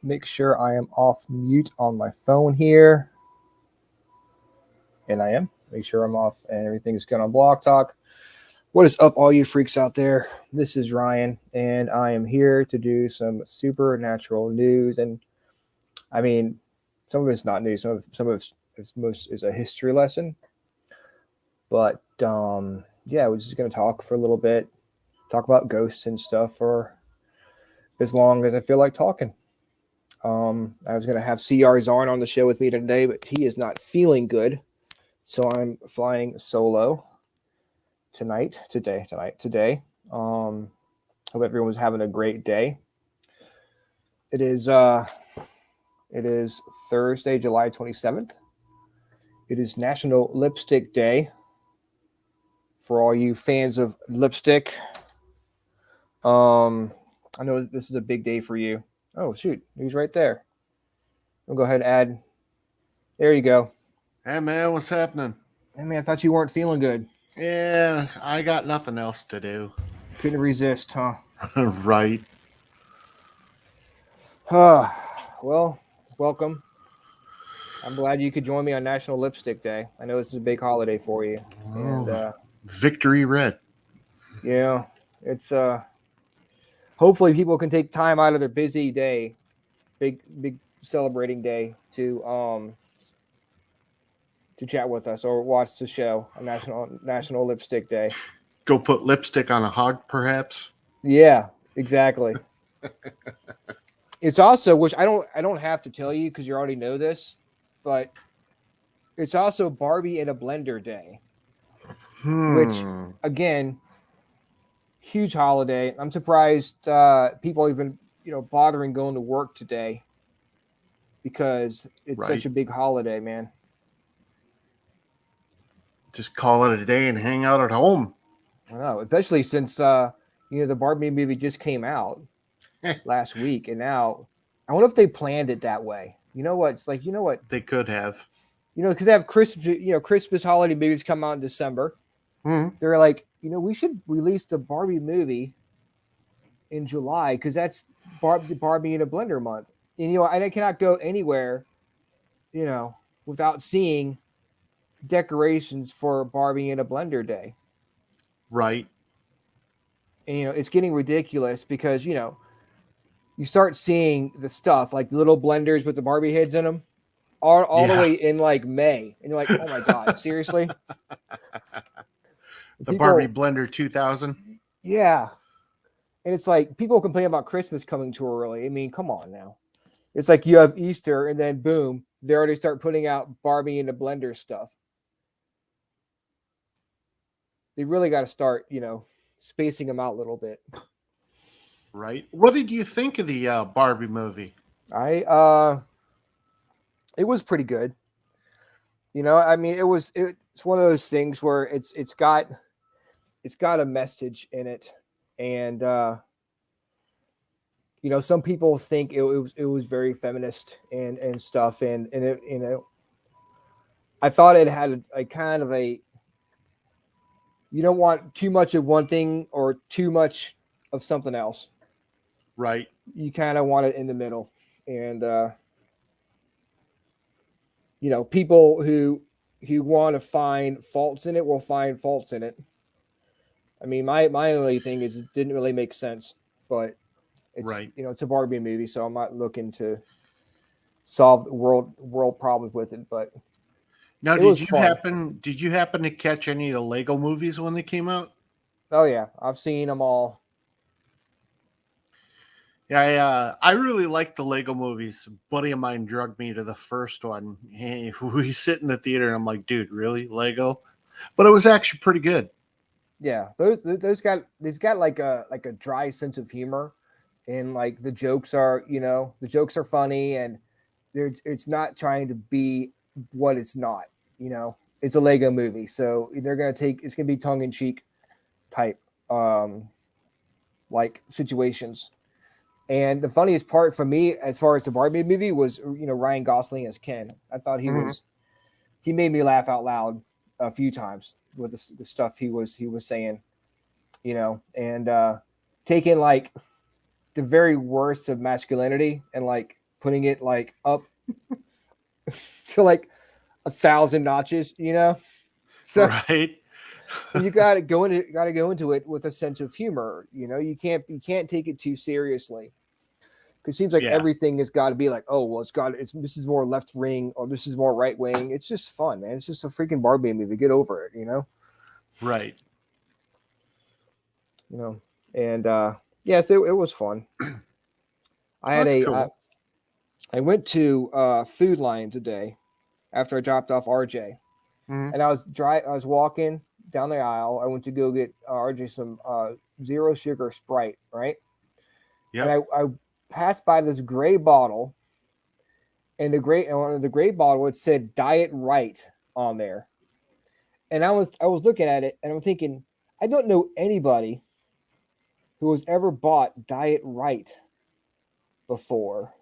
Make sure I am off mute on my phone here. And I am. Make sure I'm off and everything's good on Blog Talk. What is up, all you freaks out there? This is Ryan, and I am here to do some supernatural news. And I mean, some of it's not news. Some of it's most is a history lesson. But yeah, we're just gonna talk for a little bit, talk about ghosts and stuff for as long as I feel like talking. I was gonna have CR Zarn on the show with me today, but he is not feeling good, so I'm flying solo today. Hope everyone's having a great day. It is Thursday, July 27th. It is National Lipstick Day. For all you fans of lipstick, I know this is a big day for you. Oh shoot, he's right there. We'll go ahead and add. There you go. Hey man, what's happening? Hey man, I thought you weren't feeling good. Yeah, I got nothing else to do. Couldn't resist, huh? Right. Well, welcome. I'm glad you could join me on National Lipstick Day. I know this is a big holiday for you. And Victory Red. Yeah, it's hopefully people can take time out of their busy day, big celebrating day to chat with us or watch the show on National Lipstick Day. Go put lipstick on a hog, perhaps. Yeah, exactly. It's also, which I don't have to tell you because you already know this, but it's also Barbie in a Blender Day, which again, huge holiday. I'm surprised people even bothering going to work today because it's such a big holiday, man. Just call it a day and hang out at home. I know, especially since the Barbie movie just came out last week, and now I wonder if they planned it that way. You know what? It's like, you know what? They could have. Because they have Christmas, Christmas holiday movies come out in December. Hmm. They're like, we should release the Barbie movie in July because that's Barbie in a Blender month. And I cannot go anywhere, you know, without seeing decorations for Barbie in a Blender day. Right. And it's getting ridiculous because you start seeing the stuff like the little blenders with the Barbie heads in them all the Yeah. way in like May, and you're like, oh my god, seriously? The Barbie Blender 2000. Yeah. And it's like people complain about Christmas coming too early. I mean, come on now. It's like you have Easter and then boom, they already start putting out Barbie in the Blender stuff. They really got to start, spacing them out a little bit. Right. What did you think of the Barbie movie? It was pretty good. I mean, it's one of those things where it's got a message in it, and some people think it was very feminist and stuff, and it, I thought it had a kind of a, you don't want too much of one thing or too much of something else. Right. You kind of want it in the middle, and people who want to find faults in it will find faults in it. I mean, my only thing is it didn't really make sense, but it's right. It's a Barbie movie, so I'm not looking to solve world problems with it. But now, did you happen to catch any of the Lego movies when they came out? Oh yeah, I've seen them all. Yeah, I really liked the Lego movies. A buddy of mine drugged me to the first one. Hey, we sit in the theater, and I'm like, dude, really, Lego? But it was actually pretty good. Yeah, they've got like a dry sense of humor, and like the jokes are funny, and it's not trying to be what it's not. It's a Lego movie, so it's gonna be tongue in cheek type like situations. And the funniest part for me, as far as the Barbie movie, was Ryan Gosling as Ken. I thought he made me laugh out loud a few times with the stuff he was saying, and taking like the very worst of masculinity and like putting it like up to like 1,000 notches, So right. you got to go into it with a sense of humor. You can't take it too seriously. It seems like everything has got to be like, oh well, this is more left wing or this is more right wing. It's just fun, man. It's just a freaking Barbie movie. Get over it, Right. And yes, it was fun. I went to Food Lion today after I dropped off RJ, and I was walking down the aisle. I went to go get RJ some zero sugar Sprite, right? Yeah. And I passed by this gray bottle, and on the gray bottle it said Diet Right on there. And I was looking at it and I'm thinking, I don't know anybody who has ever bought Diet Right before.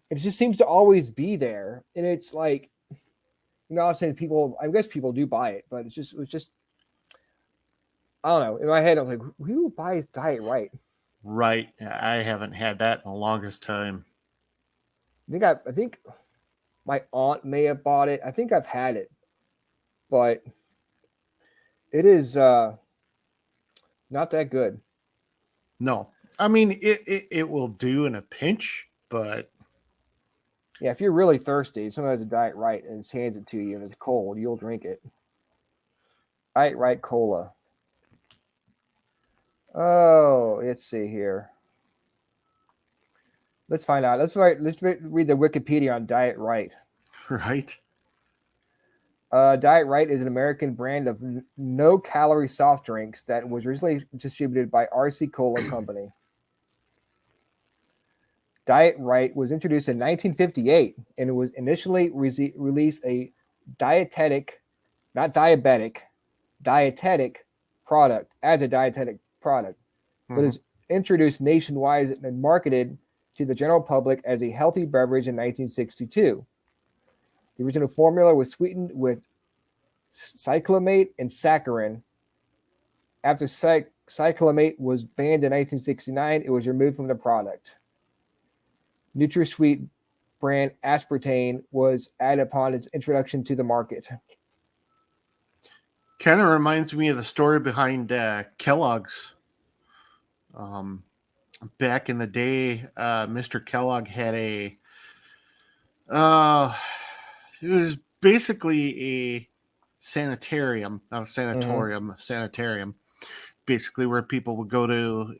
It just seems to always be there. And it's like, I'm saying I guess people do buy it, but it was just I don't know. In my head, I'm like, who buys Diet Right? Right. I haven't had that in the longest time. I think my aunt may have bought it. I think I've had it, but it is not that good. No, I mean it will do in a pinch, but yeah, if you're really thirsty, someone has a Diet Right and hands it to you and it's cold, you'll drink it. Diet Right cola. Oh, let's see here. Let's find out. Let's read the Wikipedia on Diet Right. Right. Diet Right is an American brand of no-calorie soft drinks that was originally distributed by RC Cola Company. Diet Right was introduced in 1958, and it was initially released a dietetic, not diabetic, dietetic product as a dietetic product, but is introduced nationwide and marketed to the general public as a healthy beverage in 1962. The original formula was sweetened with cyclamate and saccharin. After cyclamate was banned in 1969, it was removed from the product. NutraSweet brand aspartame was added upon its introduction to the market. Kind of reminds me of the story behind Kellogg's. Back in the day, Mr. Kellogg had it was basically a sanitarium, not a sanatorium, sanitarium, basically where people would go to,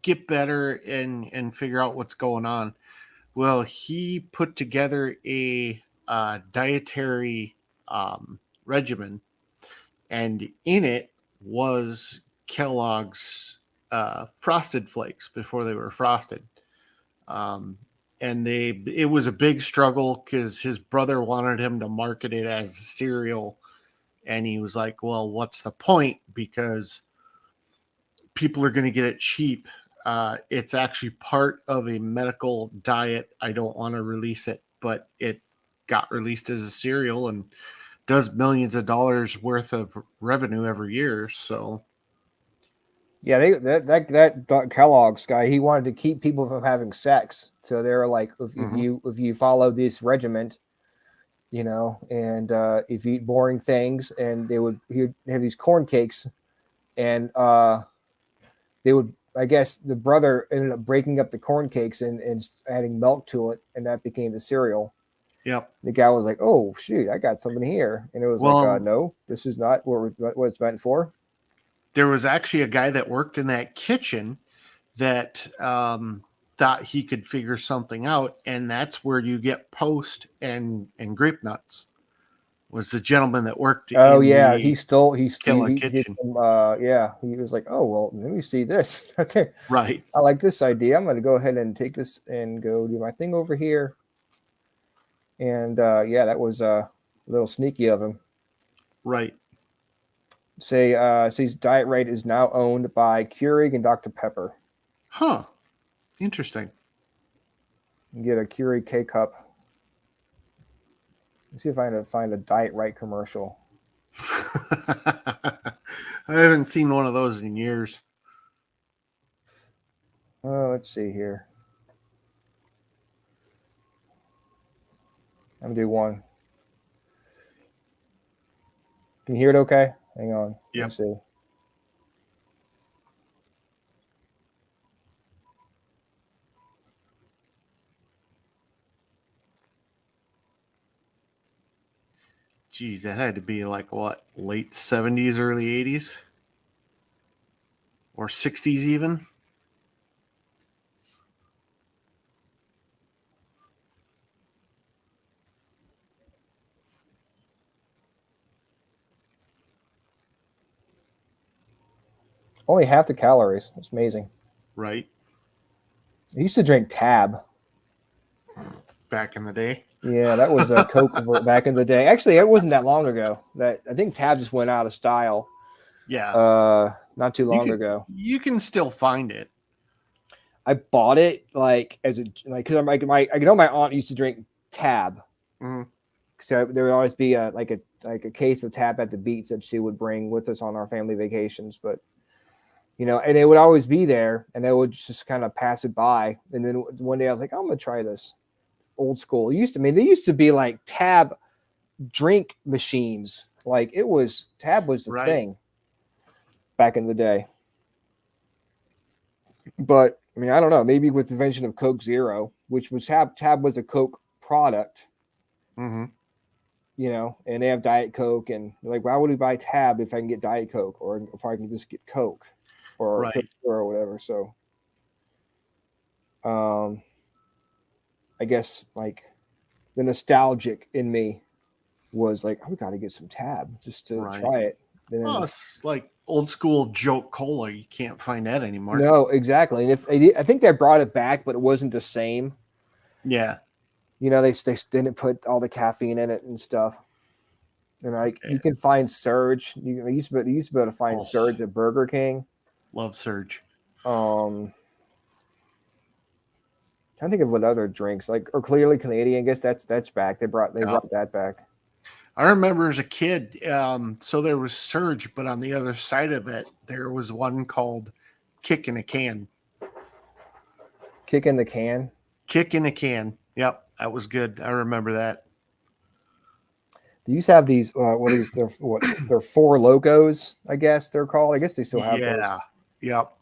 get better and figure out what's going on. Well, he put together a dietary regimen, and in it was Kellogg's Frosted Flakes before they were frosted. And it was a big struggle because his brother wanted him to market it as a cereal, and he was like, well, what's the point, because people are going to get it cheap. It's actually part of a medical diet. I don't want to release it, but it got released as a cereal and does millions of dollars worth of revenue every year. So yeah, that Kellogg's guy, he wanted to keep people from having sex. So they were like, if you follow this regiment, and if you eat boring things, and he'd have these corn cakes, and they would, I guess the brother ended up breaking up the corn cakes and adding milk to it, and that became the cereal. Yep. The guy was like, "Oh shoot, I got something here," and it was no, this is not what it's meant for. There was actually a guy that worked in that kitchen that thought he could figure something out, and that's where you get Post and Grape Nuts. Was the gentleman that worked? Oh yeah, he stole kitchen. He was like, "Oh well, let me see this." Okay, right. I like this idea. I'm going to go ahead and take this and go do my thing over here. And that was a little sneaky of him. Right. Says Diet Right is now owned by Keurig and Dr. Pepper. Huh. Interesting. You get a Keurig K-Cup. Let's see if I can find a Diet Right commercial. I haven't seen one of those in years. Let's see here. I'm going to do one. Can you hear it okay? Hang on. Yep. Let's see. Geez, that had to be like what, late 70s, early 80s? Or 60s even? Only half the calories. It's amazing. Right. I used to drink Tab. Back in the day. Yeah, that was a Coke back in the day. Actually, it wasn't that long ago. That I think Tab just went out of style. Yeah. Not too long ago. You can still find it. I bought it because I'm like I know my aunt used to drink Tab. Mm-hmm. So there would always be a case of Tab at the beach that she would bring with us on our family vacations, but and it would always be there, and they would just kind of pass it by. And then one day I was like, I'm gonna try this. Old school. They used to be like Tab drink machines. Like Tab was the thing back in the day. But I mean, I don't know. Maybe with the invention of Coke Zero, which was Tab was a Coke product. Mm-hmm. And they have Diet Coke, and like, why would we buy Tab if I can get Diet Coke, or if I can just get Coke or Coke Zero or whatever? So, I guess like the nostalgic in me was like, we got to get some Tab just to try it. It's like old school joke cola. You can't find that anymore. No, exactly. And I think they brought it back, but it wasn't the same. Yeah. They didn't put all the caffeine in it and stuff. And you can find Surge. You used to be able to find Surge at Burger King. Love Surge. I think of what other drinks or clearly Canadian. I guess that's back. They brought that back. I remember as a kid, so there was Surge, but on the other side of it, there was one called Kick in a Can. Kick in the Can. Kick in a Can. Yep, that was good. I remember that. They used to have these. What are these? They're Four Locos, I guess they're called. I guess they still have those. Yep.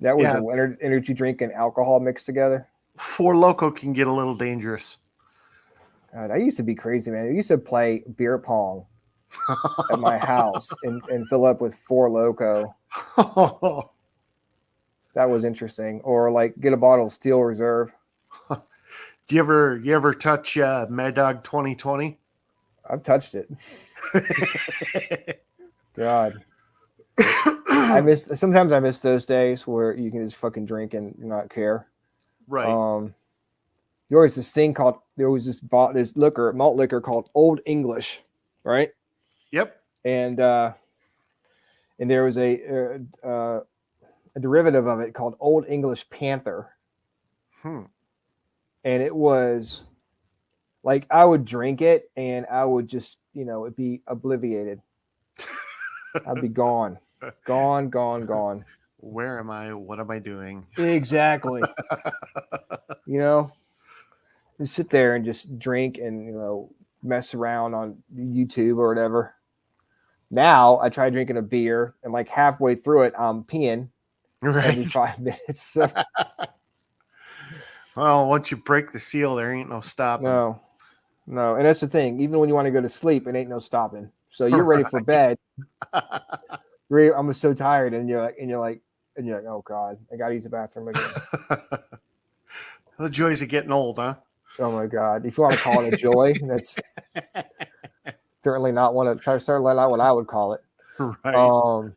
That was an energy drink and alcohol mixed together. Four Loko can get a little dangerous. God, I used to be crazy, man. I used to play beer pong at my house and fill up with Four Loko. That was interesting. Or like get a bottle of Steel Reserve. Do you ever touch Mad Dog 2020? I've touched it. God. Sometimes I miss those days where you can just fucking drink and not care. Right. There was this thing called this malt liquor called Old English, right? Yep. And there was a derivative of it called Old English Panther. And it was like I would drink it and I would just, it'd be obliviated. I'd be gone. Gone. Where am I? What am I doing? Exactly. Just sit there and just drink and, mess around on YouTube or whatever. Now I try drinking a beer and like halfway through it, I'm peeing every 5 minutes. So. Well, once you break the seal, there ain't no stopping. No. And that's the thing. Even when you want to go to sleep, it ain't no stopping. So you're ready for bed. I'm so tired, and you're like, oh God, I gotta use the bathroom again. The joys of getting old, huh? Oh my God! If you want to call it a joy, that's certainly not what I would call it. Right.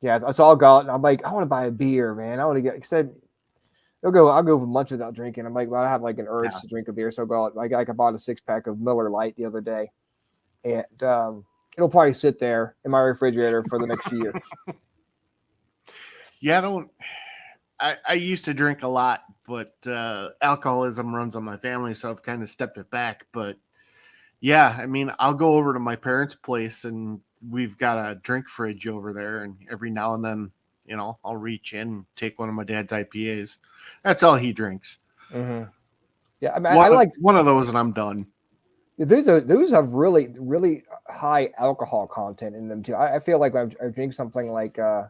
Yeah, so I'll go out and I'm like, I want to buy a beer, man. I want to get said. I'll go for months without drinking. I'm like, well, I have like an urge to drink a beer, so I'll go out. I bought a 6-pack of Miller Lite the other day, and it'll probably sit there in my refrigerator for the next year. Yeah, I used to drink a lot, but alcoholism runs on my family, so I've kind of stepped it back. But yeah, I mean, I'll go over to my parents' place and we've got a drink fridge over there, and every now and then, I'll reach in and take one of my dad's IPAs. That's all he drinks. Mm-hmm. Yeah, I mean, I like one of those and I'm done. Those have really, really high alcohol content in them too. I feel like when I drink something like a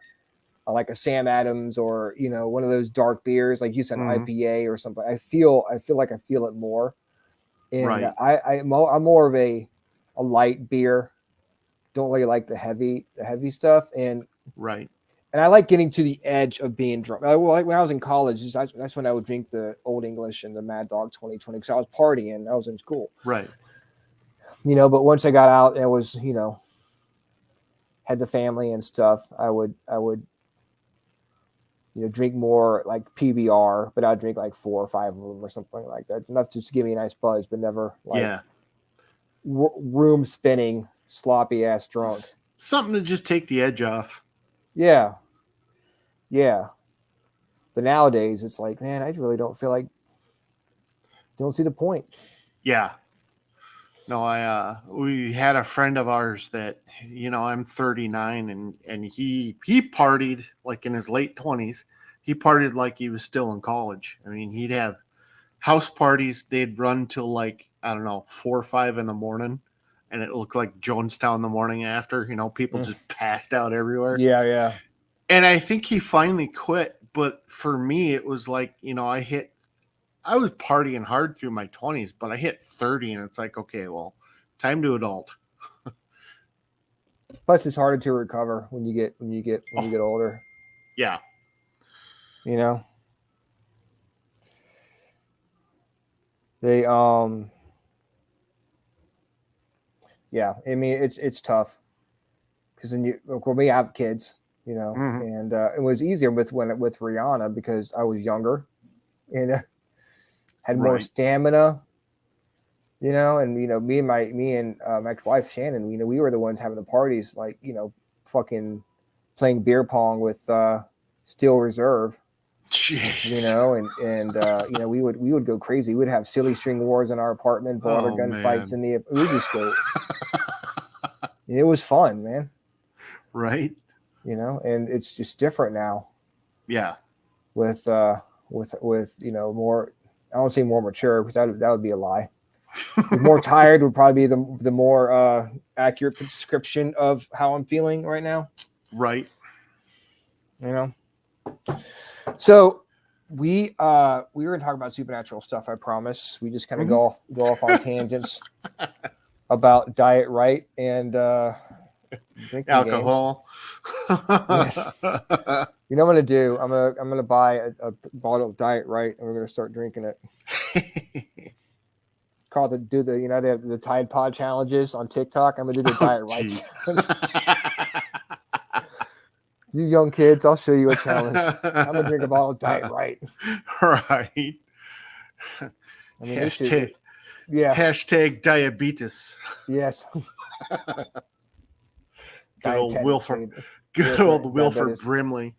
Sam Adams or one of those dark beers, like you said, IPA or something, I feel like I feel it more. And right. I'm more of a light beer. Don't really like the heavy stuff, and right. And I like getting to the edge of being drunk. Like when I was in college, that's when I would drink the Old English and the Mad Dog 2020 because I was partying. I was in school. Right. But once I got out, it was, had the family and stuff. I would drink more like PBR, but I'd drink like 4 or 5 of them or something like that. Enough just to give me a nice buzz, but never like room spinning, sloppy ass drunk. Something to just take the edge off. Yeah. But nowadays it's like, man, I really don't see the point. Yeah. No, we had a friend of ours that, I'm 39 and he partied like in his late 20s. He partied like he was still in college. I mean, he'd have house parties. They'd run till like, I don't know, 4 or 5 in the morning. And it looked like Jonestown the morning after, people just passed out everywhere. Yeah. And I think he finally quit. But for me, it was like, I was partying hard through my 20s, but I hit 30 and it's like, okay, well, time to adult. Plus it's harder to recover when you get older. Yeah. They yeah, I mean it's tough because then we have kids, and it was easier with Rihanna because I was younger and had more stamina, and me and my ex-wife Shannon, we were the ones having the parties, like fucking playing beer pong with Steel Reserve. Jeez. We would go crazy. We'd have silly string wars in our apartment, water gun fights in the. We just go. It was fun, man. Right. And it's just different now. Yeah. With more. I don't say more mature, because that would be a lie. More tired would probably be the more accurate description of how I'm feeling right now. Right. So we were going to talk about supernatural stuff. I promise. We just kind of go off on tangents about diet right and drinking alcohol. Yes. You know what I'm gonna do? I'm gonna buy a bottle of Diet Right, and we're gonna start drinking it. They have the Tide Pod challenges on TikTok. I'm gonna do the Diet Right. You young kids, I'll show you a challenge. I'm gonna drink a bottle of Diet Right. Right. Hashtag diabetes. Yes. Good old Wilford Brimley.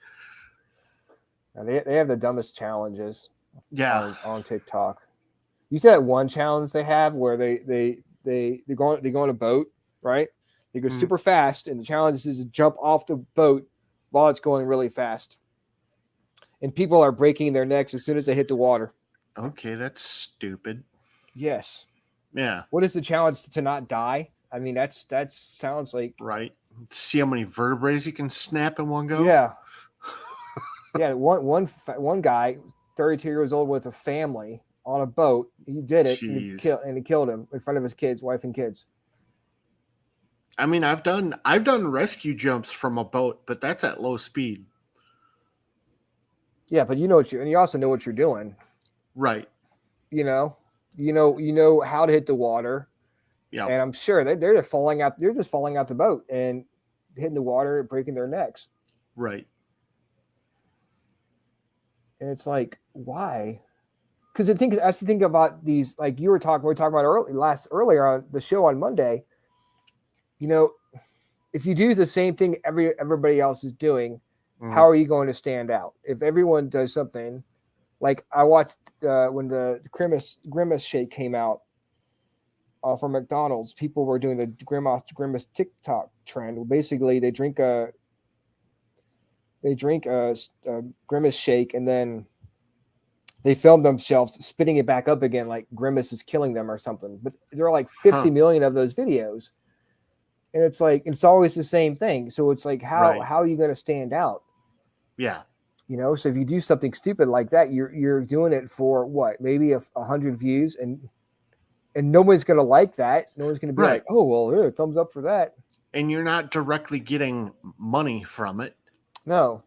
Now they have the dumbest challenges. Yeah. On TikTok. You see that one challenge they have where they go on a boat, right? They go super fast, and the challenge is to jump off the boat while it's going really fast. And people are breaking their necks as soon as they hit the water. Okay, that's stupid. Yes. Yeah. What is the challenge to not die? I mean, that sounds like right. See how many vertebrae you can snap in one go. Yeah. Yeah. One guy, 32 years old, with a family on a boat. He did it, and he killed him in front of his kids, wife and kids. I mean, I've done rescue jumps from a boat, but that's at low speed. Yeah, but you also know what you're doing. Right. You know how to hit the water. Yeah. And I'm sure they're just falling out. They're just falling out the boat and hitting the water and breaking their necks. Right. And it's like, why? Because I have to think about these, like we were talking about earlier on the show on Monday. If you do the same thing everybody else is doing, how are you going to stand out? If everyone does something, like I watched when the Grimace shake came out from McDonald's, people were doing the Grimace TikTok trend. Well, basically, they drink a Grimace shake, and then they film themselves spitting it back up again, like Grimace is killing them or something. But there are like 50 million of those videos. And it's like, it's always the same thing. So it's like, how are you going to stand out? Yeah. So if you do something stupid like that, you're doing it for what? Maybe 100 views, and no one's going to like that. No one's going to be like, oh, well, thumbs up for that. And you're not directly getting money from it. No.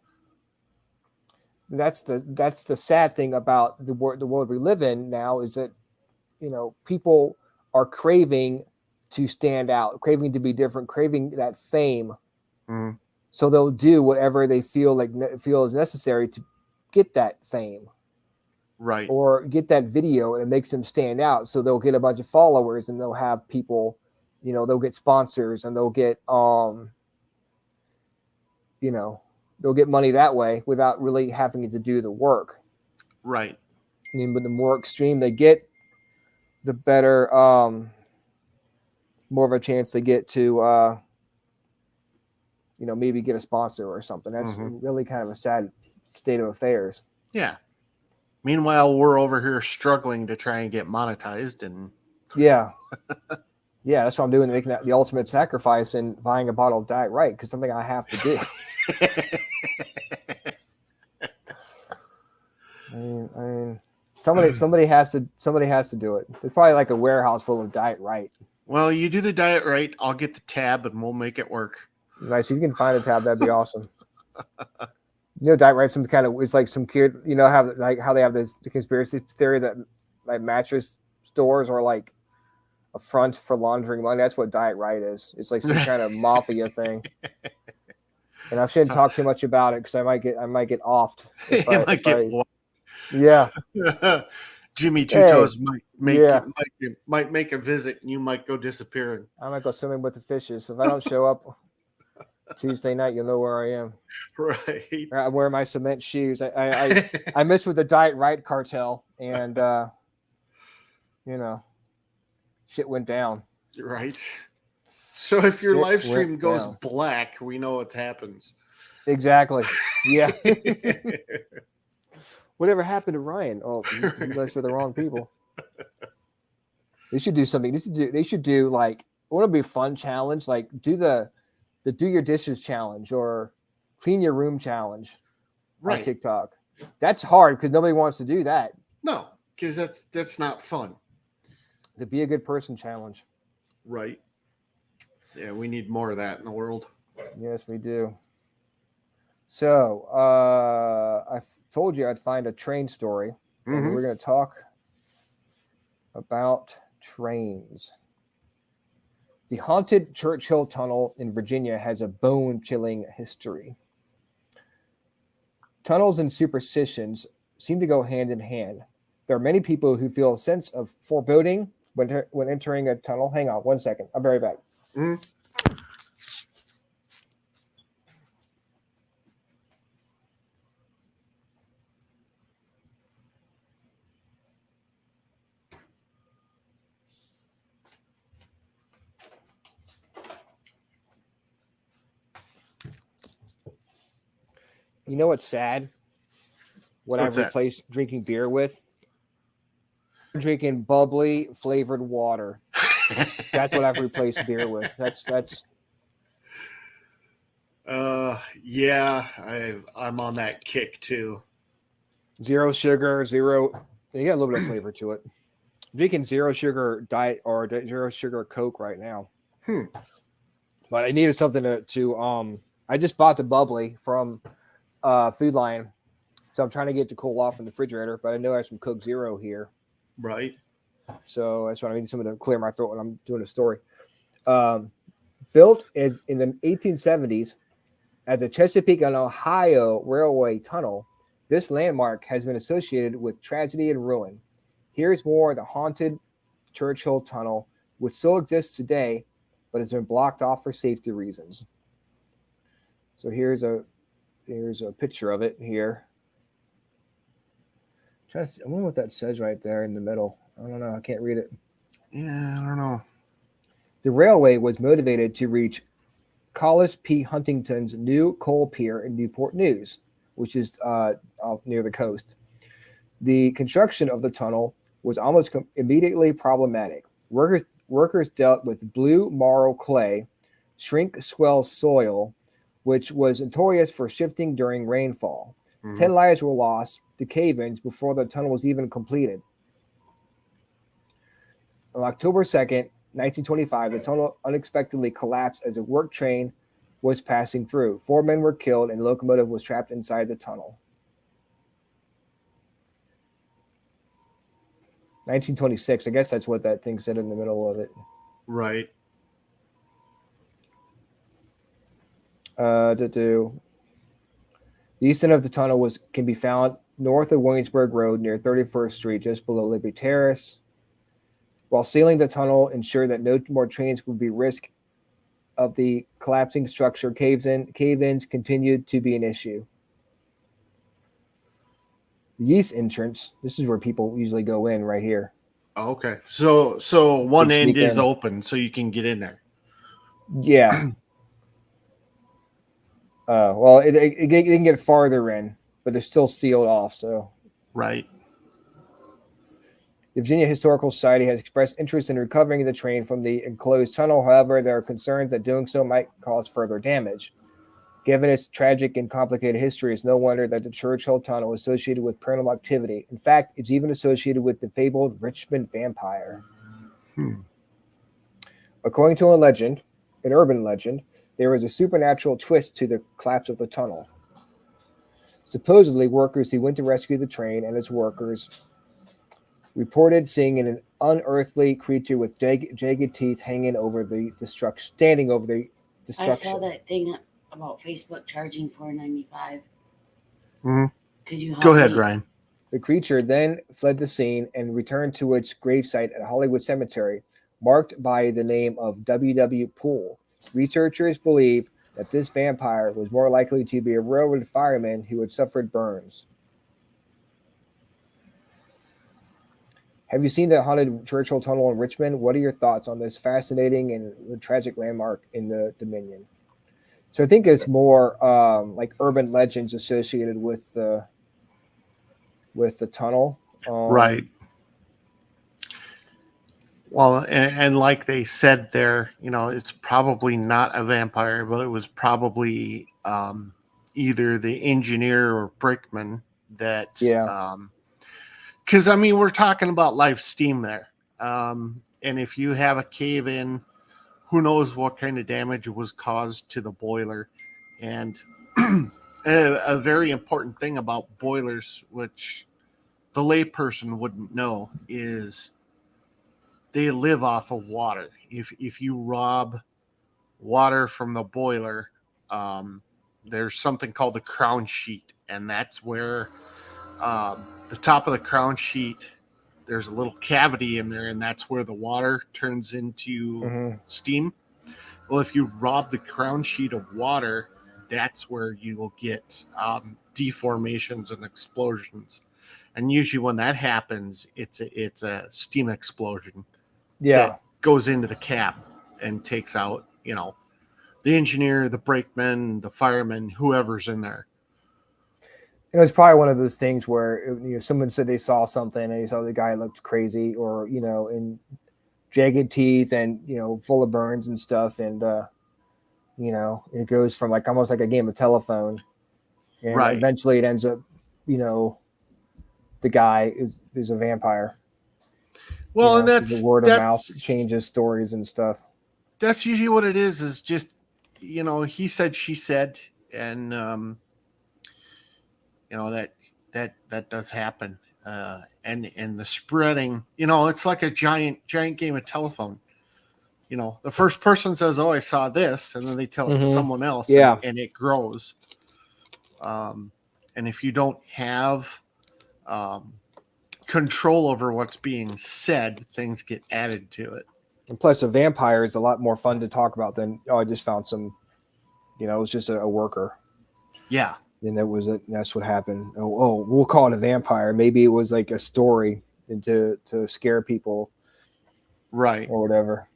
That's the sad thing about the world we live in now, is that, people are craving to stand out, craving to be different, craving that fame. Mm-hmm. So they'll do whatever they feel is necessary to get that fame. Right. Or get that video that makes them stand out. So they'll get a bunch of followers, and they'll have people, they'll get sponsors, and they'll get, they'll get money that way without really having to do the work. Right. I mean, but the more extreme they get, the better, more of a chance they get to, maybe get a sponsor or something. That's really kind of a sad state of affairs. Yeah. Meanwhile, we're over here struggling to try and get monetized, and yeah, that's what I'm doing, making that the ultimate sacrifice and buying a bottle of Diet Right, because something I have to do. I mean, somebody has to do it. There's probably like a warehouse full of Diet Right. Well, you do the Diet Right, I'll get the tab, and we'll make it work. Nice. If you can find a tab, that'd be awesome. Diet Right, some kind of, it's like some kid, how they have the conspiracy theory that like mattress stores are like a front for laundering money. That's what Diet Right is. It's like some kind of mafia thing. And I shouldn't talk too much about it, because I might get offed. Yeah. Jimmy Two Toes might make a visit, and you might go disappearing. I might go swimming with the fishes. If I don't show up, Tuesday night, you'll know where I am. Right. I'm wearing my cement shoes. I missed with the Diet Right cartel, and shit went down. Right. So if your Shit live stream went goes down. black, we know what happens. Exactly. Yeah. Whatever happened to Ryan? Oh, he lives for the wrong people. They should do something. They should do like, it would be a fun challenge, like do the do your dishes challenge or clean your room challenge on TikTok. That's hard because nobody wants to do that. No, because that's not fun. The be a good person challenge. Right. Yeah, we need more of that in the world. Yes, we do. So I told you I'd find a train story. And we're going to talk about trains. The haunted Churchill Tunnel in Virginia has a bone-chilling history. Tunnels and superstitions seem to go hand in hand. There are many people who feel a sense of foreboding when entering a tunnel. Hang on 1 second. I'll be right back. You know what's sad? What I've replaced drinking beer with? Drinking bubbly flavored water. That's what I've replaced beer with. That's. Yeah, I'm on that kick too. Zero sugar, zero. You got a little bit of flavor to it. I'm drinking zero sugar diet or zero sugar Coke right now. But I needed something to I just bought the bubbly from Food Lion, so I'm trying to get it to cool off in the refrigerator. But I know I have some Coke Zero here. Right. So that's why I need something to clear my throat when I'm doing a story. Built in the 1870s as a Chesapeake and Ohio Railway tunnel, this landmark has been associated with tragedy and ruin. Here's more of the haunted Churchill Tunnel, which still exists today, but has been blocked off for safety reasons. So here's a picture of it here. I wonder what that says right there in the middle. I don't know. I can't read it. Yeah, I don't know. The railway was motivated to reach Collis P. Huntington's new coal pier in Newport News, which is near the coast. The construction of the tunnel was almost immediately problematic. Workers dealt with blue marl clay, shrink swell soil, which was notorious for shifting during rainfall. 10 lives were lost to cave-ins before the tunnel was even completed. On October 2nd, 1925, the tunnel unexpectedly collapsed as a work train was passing through. 4 men were killed and the locomotive was trapped inside the tunnel. 1926, I guess that's what that thing said in the middle of it. Right. The east end of the tunnel can be found north of Williamsburg Road near 31st Street, just below Liberty Terrace. While sealing the tunnel ensured that no more trains would be risk of the collapsing structure, cave-ins continued to be an issue. The east entrance, this is where people usually go in right here. Oh, okay. So one end is open so you can get in there. Yeah. Well, it can get farther in, but it's still sealed off. So, right. The Virginia Historical Society has expressed interest in recovering the train from the enclosed tunnel. However, there are concerns that doing so might cause further damage. Given its tragic and complicated history, it's no wonder that the Churchill Tunnel is associated with paranormal activity. In fact, it's even associated with the fabled Richmond vampire. According to an urban legend, there was a supernatural twist to the collapse of the tunnel. Supposedly, workers who went to rescue the train and its workers reported seeing an unearthly creature with jagged teeth standing over the destruction. I saw that thing about Facebook charging $4.95. Could you go ahead, Ryan? The creature then fled the scene and returned to its gravesite at Hollywood Cemetery, marked by the name of W.W. Poole. Researchers believe that this vampire was more likely to be a railroad fireman who had suffered burns. Have you seen the haunted Churchill Tunnel in Richmond? What are your thoughts on this fascinating and tragic landmark in the Dominion? So I think it's more like urban legends associated with the tunnel. Right. Well, and like they said there, it's probably not a vampire, but it was probably either the engineer or brakeman that. Yeah. Because we're talking about live steam there, and if you have a cave in, who knows what kind of damage was caused to the boiler, and a very important thing about boilers, which the layperson wouldn't know, is they live off of water. If you rob water from the boiler, there's something called the crown sheet, and that's where the top of the crown sheet, there's a little cavity in there, and that's where the water turns into steam. Well, if you rob the crown sheet of water, that's where you will get deformations and explosions. And usually when that happens, it's a steam explosion that goes into the cab and takes out, the engineer, the brakeman, the fireman, whoever's in there. It was probably one of those things where someone said they saw something and they saw the guy looked crazy, or in jagged teeth and full of burns and stuff, and it goes from like almost like a game of telephone, and Right. eventually it ends up the guy is a vampire. Well, and that's the word of mouth changes stories and stuff. That's usually what it is just he said, she said, and that does happen, and the spreading, it's like a giant game of telephone. The first person says, "Oh, I saw this," and then they tell it to someone else, and it grows. And if you don't have control over what's being said, things get added to it. And plus, a vampire is a lot more fun to talk about than, I just found some, it was just a worker. Yeah. And that's what happened. Oh, we'll call it a vampire. Maybe it was like a story and to scare people. Right. Or whatever.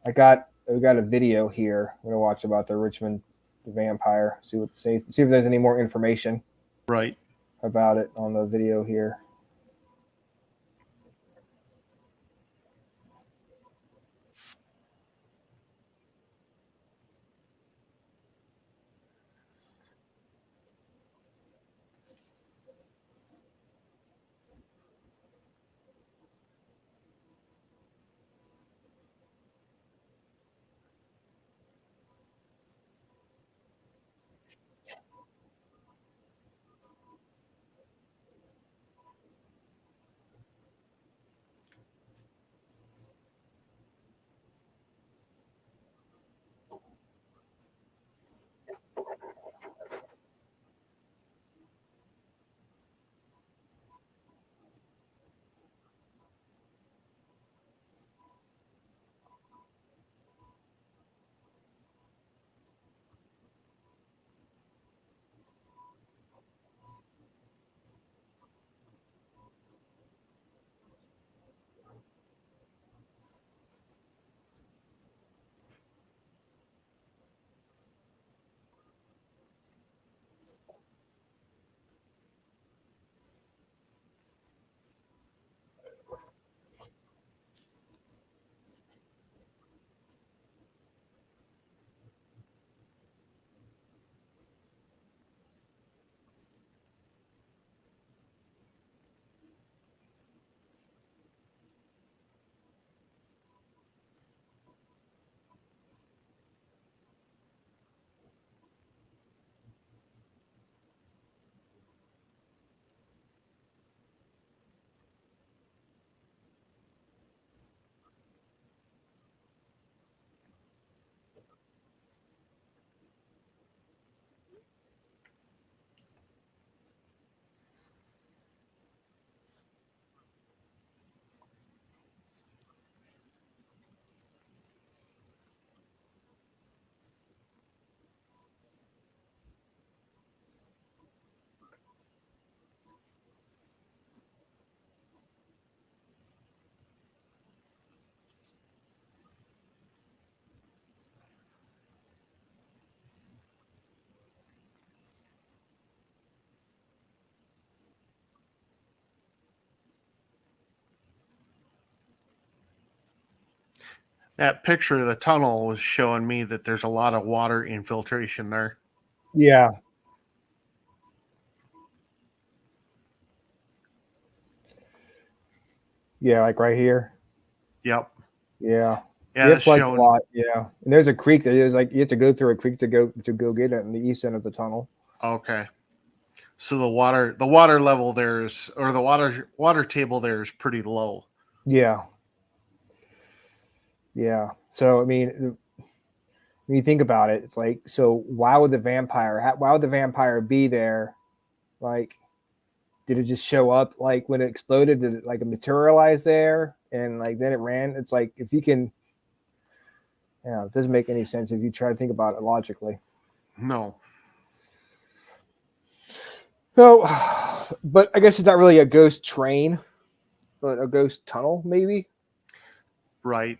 We got a video here. I'm going to watch about the Richmond vampire. See if there's any more information. Right. About it on the video here. That picture of the tunnel was showing me that there's a lot of water infiltration there. Yeah. Yeah, like right here. Yep. Yeah. Yeah, It's that's like a showing. lot. Yeah. And there's a creek that is like you have to go through a creek to go get it in the east end of the tunnel. Okay. So the water level there's or the water table there is pretty low. Yeah. Yeah. So I mean, when you think about it, it's like, so why would the vampire be there? Like, did it just show up like when it exploded? Did it like materialize there and like then it ran? It's like if you can, it doesn't make any sense if you try to think about it logically. No. So, but I guess it's not really a ghost train, but a ghost tunnel, maybe. Right.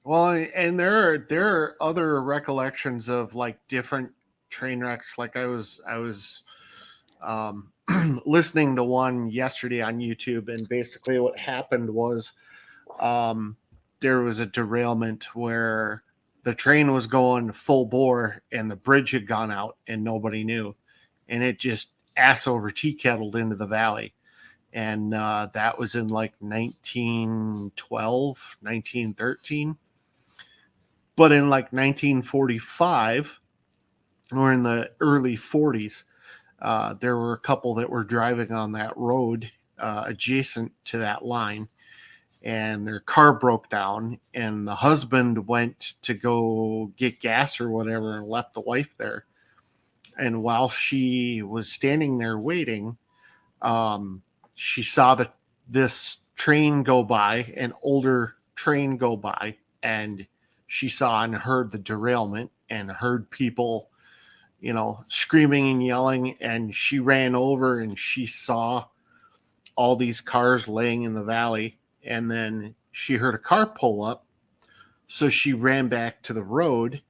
Well, and there are other recollections of like different train wrecks. Like I was listening to one yesterday on YouTube, and basically what happened was um, there was a derailment where the train was going full bore and the bridge had gone out and nobody knew, and it just ass over tea kettled into the valley. And that was in like 1912, 1913. But in like 1945 or in the early 40s, there were a couple that were driving on that road adjacent to that line, and their car broke down, and the husband went to go get gas or whatever and left the wife there. And while she was standing there waiting, she saw this train go by, an older train go by, and she saw and heard the derailment and heard people, screaming and yelling. And she ran over and she saw all these cars laying in the valley. And then she heard a car pull up. So she ran back to the road.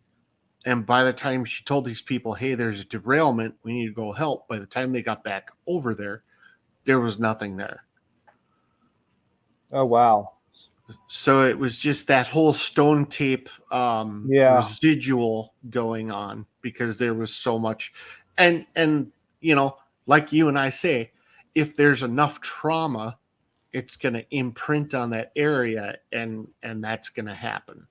And by the time she told these people, hey, there's a derailment, we need to go help, by the time they got back over there was nothing there. Oh wow. So it was just that whole stone tape Yeah. residual going on because there was so much. And like you and I say, if there's enough trauma, it's going to imprint on that area, and that's going to happen.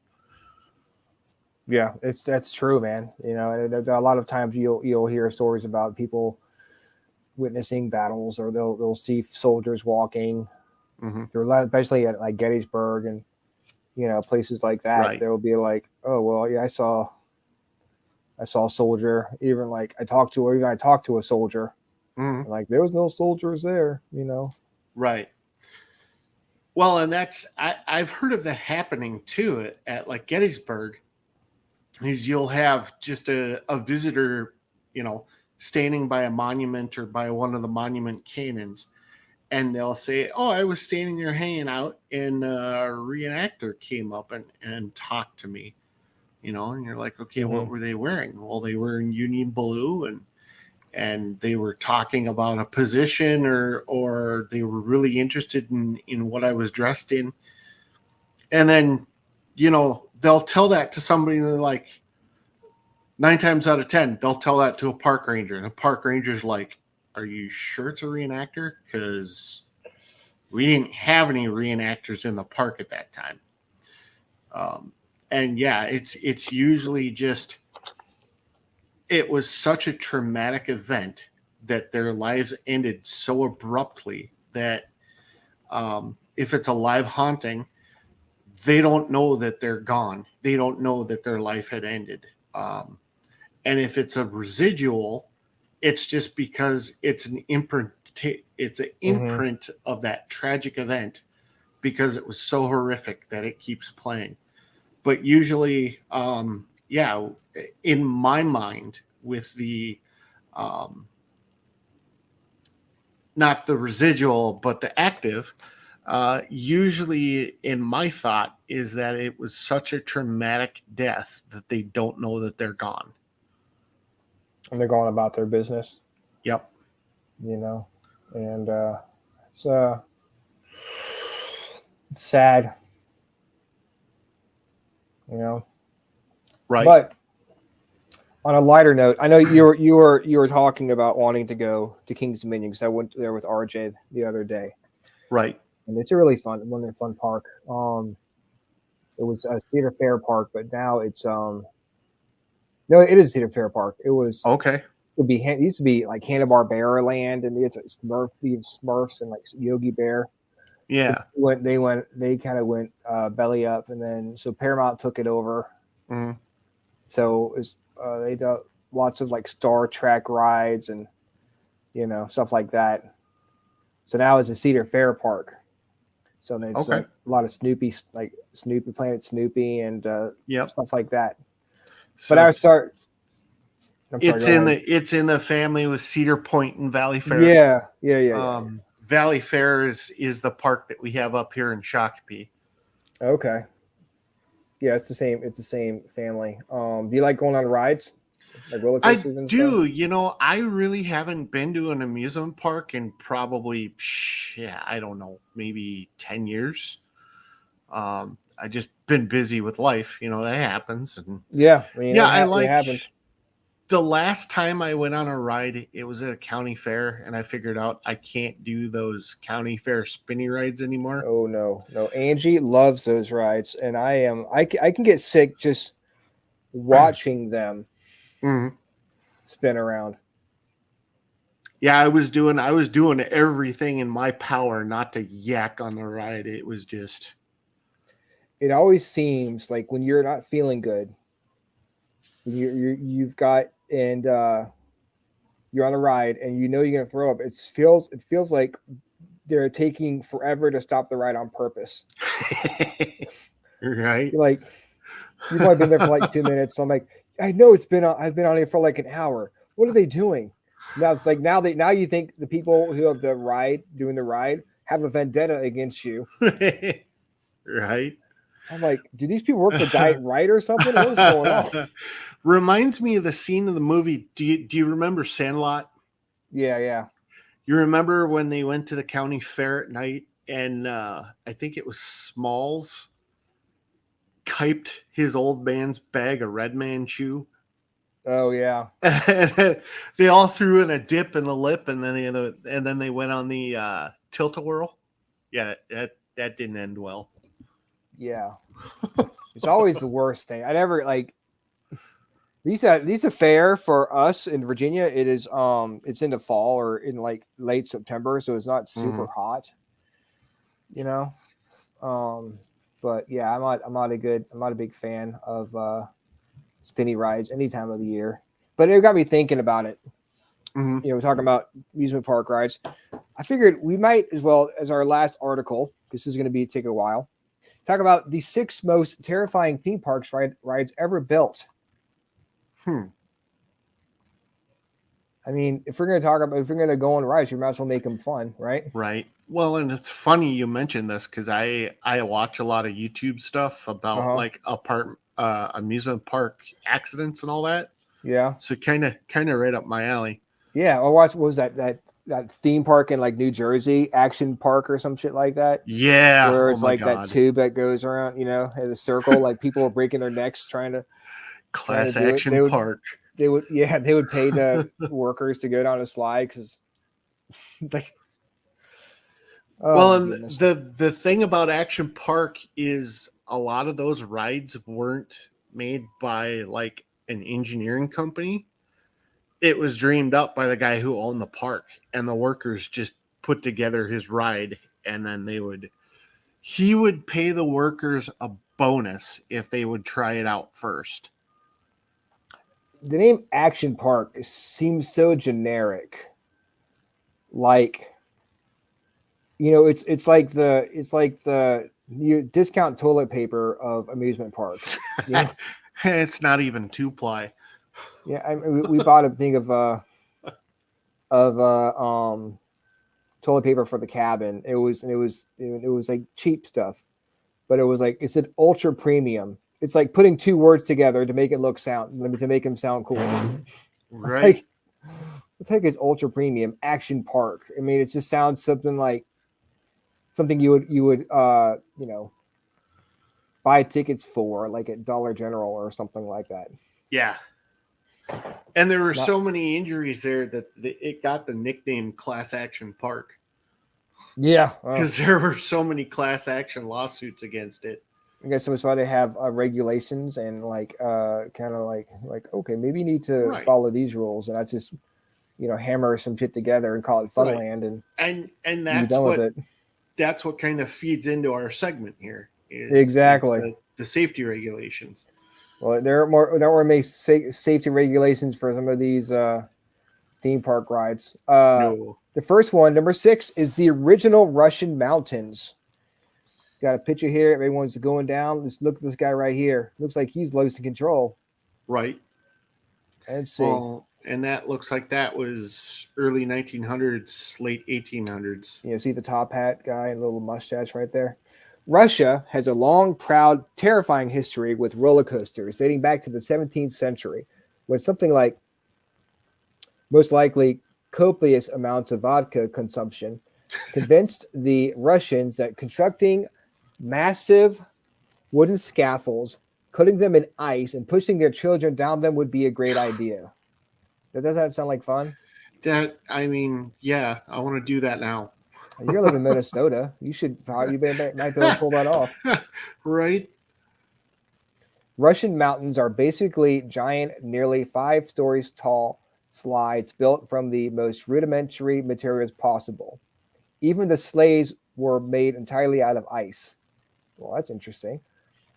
Yeah, that's true, man. A lot of times you'll hear stories about people witnessing battles, or they'll see soldiers walking through, especially at like Gettysburg and places like that. Right. There will be like, oh well, yeah, I saw a soldier. Even like I talked to a soldier. Like there was no soldiers there. Right. Well, and I've heard of that happening too at like Gettysburg. Is you'll have just a visitor, standing by a monument or by one of the monument cannons, and they'll say, oh, I was standing there hanging out, and a reenactor came up and talked to me, and you're like, okay, what were they wearing? Well, they were in Union blue, and they were talking about a position, or they were really interested in what I was dressed in. And then, they'll tell that to somebody, and they're like, 9 times out of 10, they'll tell that to a park ranger, and the park ranger's like, are you sure it's a reenactor? Because we didn't have any reenactors in the park at that time. And yeah, it's usually just, it was such a traumatic event that their lives ended so abruptly that if it's a live haunting, they don't know that they're gone. They don't know that their life had ended. And if it's a residual, it's just because it's an imprint. It's an imprint of that tragic event because it was so horrific that it keeps playing. But usually, in my mind, with the not the residual, but the active, usually in my thought is that it was such a traumatic death that they don't know that they're gone. And they're going about their business. Yep. And it's sad. you know. Right. But on a lighter note, I know you were talking about wanting to go to King's Dominion because I went there with RJ the other day, Right. and it's a really fun park. It was a Cedar Fair park, but now it's no, it is Cedar Fair Park. Okay. It used to be like Hanna-Barbera land, and it's Smurfs and like Yogi Bear. Yeah. They kind of went belly up, and then so Paramount took it over. Mm-hmm. So it's they did lots of like Star Trek rides and stuff like that. So now it's a Cedar Fair Park. So there's Okay. a lot of Snoopy, like Snoopy Planet Snoopy and Yep. stuff like that. So But I would start. it's in the family with Cedar Point and Valley Fair. Yeah. Valley Fair is the park that we have up here in Shakopee. Okay. Yeah, it's the same. It's the same family. Do you like going on rides, like roller I coasters and do. stuff? I really haven't been to an amusement park in probably, I don't know, maybe 10 years. I just been busy with life. That happens. And Yeah, I mean, I it like happens. the last time I went on a ride, it was at a county fair, and I figured out I can't do those county fair spinny rides anymore. Oh no. Angie loves those rides, and I can get sick just watching them spin around. Yeah, I was doing everything in my power not to yak on the ride. It was just. It always seems like when you're not feeling good, you've got and you're on a ride and you're gonna throw up. It feels like they're taking forever to stop the ride on purpose. Right. You're like, you've only been there for like 2 minutes. So I'm like, I know I've been on here for like an hour. What are they doing? Now it's like now you think the people who have doing the ride have a vendetta against you. Right. I'm like, do these people work for Diet Right or something? What's going on? Reminds me of the scene in the movie. Do you remember Sandlot? Yeah. You remember when they went to the county fair at night and I think it was Smalls kiped his old man's bag of Red Man chew? Oh yeah. They all threw in a dip in the lip, and then they went on the tilt-a-whirl. Yeah, that didn't end well. Yeah, it's always the worst thing. I never like these are fair for us in Virginia. It is it's in the fall or in like late September, so it's not super hot. But yeah, I'm not a big fan of spinny rides any time of the year. But it got me thinking about it. We're talking about amusement park rides. I figured we might as well as our last article, because this is going to take a while. Talk about the 6 most terrifying theme parks rides ever built. I mean, if we're going to go on rides, you might as well make them fun, right? Right. Well, and it's funny you mentioned this because I watch a lot of YouTube stuff about like amusement park accidents and all that. Yeah. So kind of right up my alley. Yeah. I watched. What was that theme park in like New Jersey, Action Park or some shit like that? Yeah. Where it's like that tube that goes around, in a circle, like people were breaking their necks trying to. Class Action Park. They would pay the workers to go down a slide because like. Oh, and the thing about Action Park is a lot of those rides weren't made by like an engineering company. It was dreamed up by the guy who owned the park, and the workers just put together his ride, and then he would pay the workers a bonus if they would try it out first. The name Action Park seems so generic. Like, it's like the discount toilet paper of amusement parks. It's not even 2-ply. Yeah, we bought a thing of toilet paper for the cabin. It was like cheap stuff, but it said ultra premium. It's like putting 2 words together to make it to make them sound cool. Right. Like, the heck is ultra premium Action Park? I mean, it just sounds something like something you would buy tickets for, like at Dollar General or something like that. Yeah. And there were Not- so many injuries there that it got the nickname Class Action Park Yeah, because there were so many class action lawsuits against it. I guess that's why they have regulations and like kind of like okay, maybe you need to Right. follow these rules and not just hammer some shit together and call it Funland and be that's done what with it. that's what kind of feeds into our segment here. Exactly. The safety regulations. Well, there were make safety regulations for some of these theme park rides. No. The first one, number 6, is the original Russian Mountains. Got a picture here. Everyone's going down. Let's look at this guy right here. Looks like he's losing control. Right. Let's see. Well, and that looks like that was early 1900s, late 1800s. See the top hat guy and little mustache right there. Russia has a long, proud, terrifying history with roller coasters dating back to the 17th century, when something like most likely copious amounts of vodka consumption convinced the Russians that constructing massive wooden scaffolds, cutting them in ice, and pushing their children down them would be a great idea. Does that sound like fun? Yeah, I want to do that now. You're living in Minnesota. You might be able to pull that off. Right? Russian mountains are basically giant, nearly 5 stories tall slides built from the most rudimentary materials possible. Even the sleighs were made entirely out of ice. Well, that's interesting.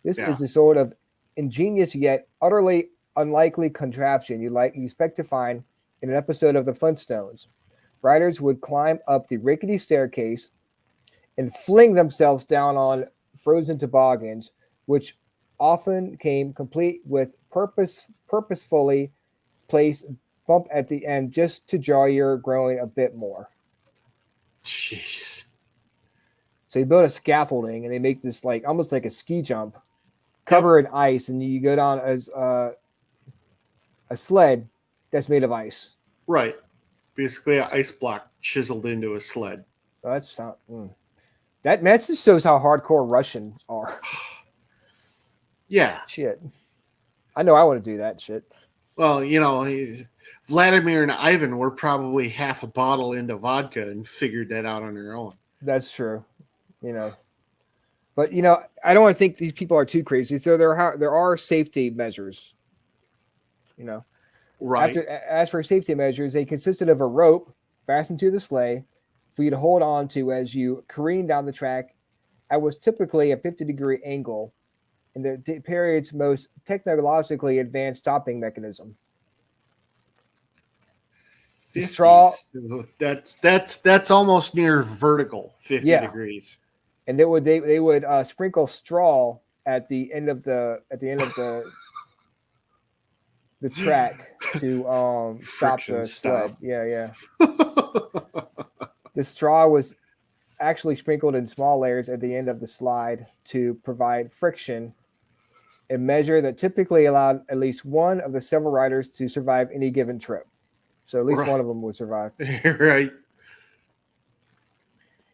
This is the sort of ingenious yet utterly unlikely contraption you expect to find in an episode of the Flintstones. Riders would climb up the rickety staircase and fling themselves down on frozen toboggans, which often came complete with purposefully placed bump at the end just to jar your groin a bit more. Jeez. So you build a scaffolding and they make this like almost like a ski jump, cover in ice, and you go down as a sled that's made of ice. Right. Basically, an ice block chiseled into a sled. Oh, that just shows how hardcore Russians are. Yeah. Shit. I know I want to do that shit. Well, Vladimir and Ivan were probably half a bottle into vodka and figured that out on their own. That's true. But I don't want to think these people are too crazy. So there are safety measures. Right. As for safety measures, they consisted of a rope fastened to the sleigh for you to hold on to as you careen down the track at what's typically a 50-degree angle in the period's most technologically advanced stopping mechanism. The straw. That's almost near vertical, 50 degrees. And they would sprinkle straw at the end of the track to stop the sled. Yeah. The straw was actually sprinkled in small layers at the end of the slide to provide friction, a measure that typically allowed at least one of the several riders to survive any given trip. So at least one of them would survive. Right.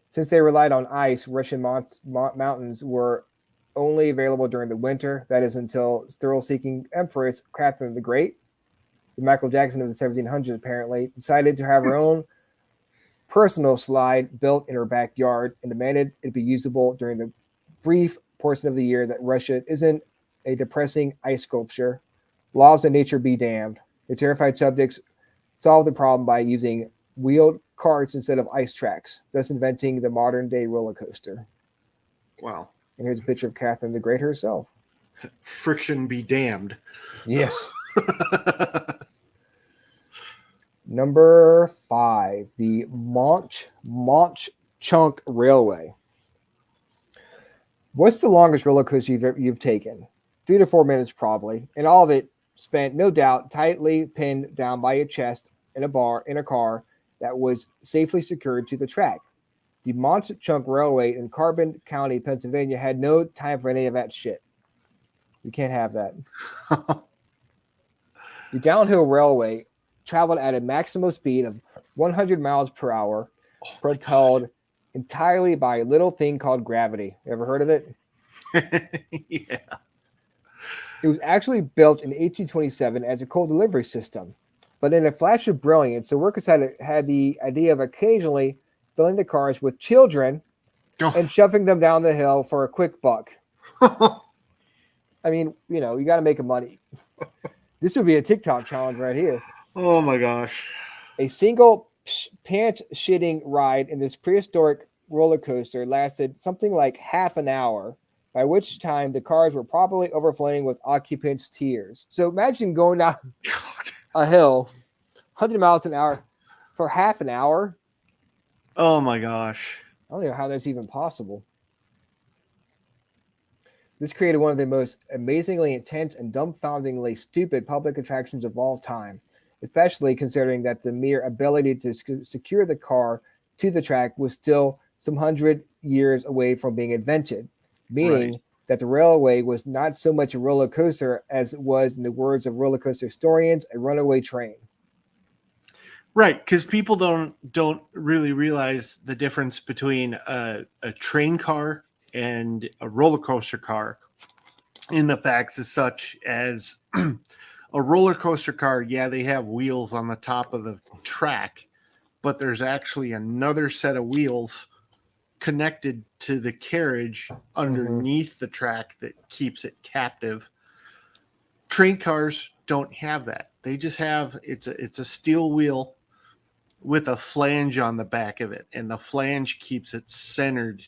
Since they relied on ice, Russian mountains were only available during the winter. That is until thrill-seeking Empress Catherine the Great, the Michael Jackson of the 1700s apparently, decided to have her own personal slide built in her backyard and demanded it be usable during the brief portion of the year that Russia isn't a depressing ice sculpture. Laws of nature be damned. The terrified subjects solved the problem by using wheeled carts instead of ice tracks, thus inventing the modern-day roller coaster. Wow. And here's a picture of Catherine the Great herself. Friction be damned. Yes. Number 5, the Mont Chunk Railway. What's the longest roller coaster you've taken? 3 to 4 minutes probably, and all of it spent, no doubt, tightly pinned down by your chest in a car that was safely secured to the track. The Mont Chunk Railway in Carbon County, Pennsylvania, had no time for any of that shit. You can't have that. The downhill railway traveled at a maximum speed of 100 miles per hour, propelled entirely by a little thing called gravity. Ever heard of it? Yeah. It was actually built in 1827 as a coal delivery system, but in a flash of brilliance, the workers had the idea of occasionally filling the cars with children and shoving them down the hill for a quick buck. I mean, you got to make a money. This would be a TikTok challenge right here. Oh my gosh. A single pants-shitting ride in this prehistoric roller coaster lasted something like half an hour, by which time the cars were probably overflowing with occupants' tears. So imagine going down a hill, 100 miles an hour, for half an hour. Oh my gosh. I don't know how that's even possible. This created one of the most amazingly intense and dumbfoundingly stupid public attractions of all time, especially considering that the mere ability to secure the car to the track was still some 100 years away from being invented, meaning that the railway was not so much a roller coaster as it was, in the words of roller coaster historians, a runaway train. Right, because people don't really realize the difference between a train car and a roller coaster car in the facts as such as a roller coaster car, yeah, they have wheels on the top of the track, but there's actually another set of wheels connected to the carriage underneath the track that keeps it captive. Train cars don't have that. They just have it's a steel wheel with a flange on the back of it, and the flange keeps it centered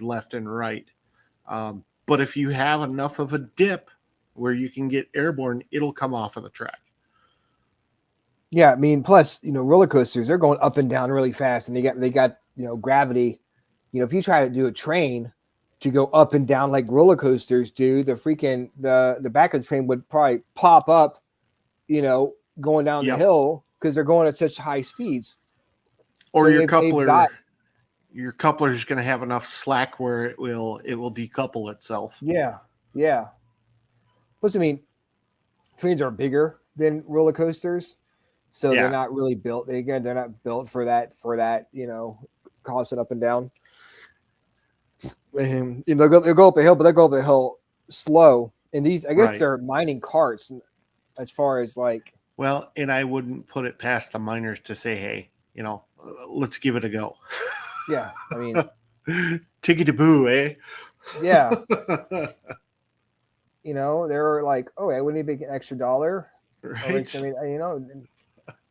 left and right. But if you have enough of a dip where you can get airborne, it'll come off of the track. Yeah, I mean, plus, roller coasters, they're going up and down really fast, and they got gravity. If you try to do a train to go up and down like roller coasters do, the back of the train would probably pop up, going down the hill because they're going at such high speeds. Or so your coupler is going to have enough slack where it will decouple itself. Yeah. Plus, I mean, trains are bigger than roller coasters, so they're not really built. Again, they're not built for that. Constant up and down. And they'll go up a hill, but they'll go up a hill slow. And these, I guess, they're mining carts. As far as like, well, and I wouldn't put it past the miners to say, hey, let's give it a go. Yeah, I mean, ticket to boo, eh? Yeah. They're like, oh, I wouldn't make an extra $1. Right. Like, I mean,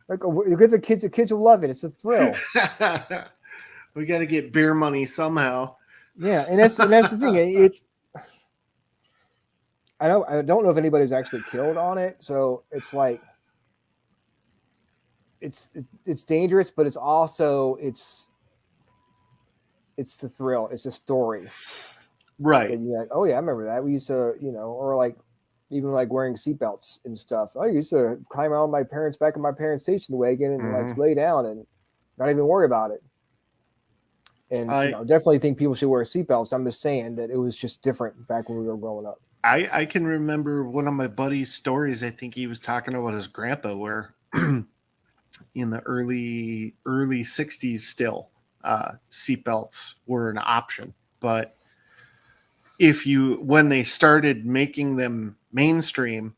like, give the kids will love it. It's a thrill. We got to get beer money somehow. Yeah, and that's the thing. It's I don't know if anybody's actually killed on it, so it's like it's dangerous, but it's also it's the thrill. It's a story, right? And you're like, oh yeah, I remember that. We used to, or like even like wearing seatbelts and stuff. I used to climb around my parents' back in my parents' station wagon and like lay down and not even worry about it. And definitely think people should wear seatbelts. I'm just saying that it was just different back when we were growing up. I can remember one of my buddy's stories. I think he was talking about his grandpa, where in the early 60s still seatbelts were an option. But when they started making them mainstream,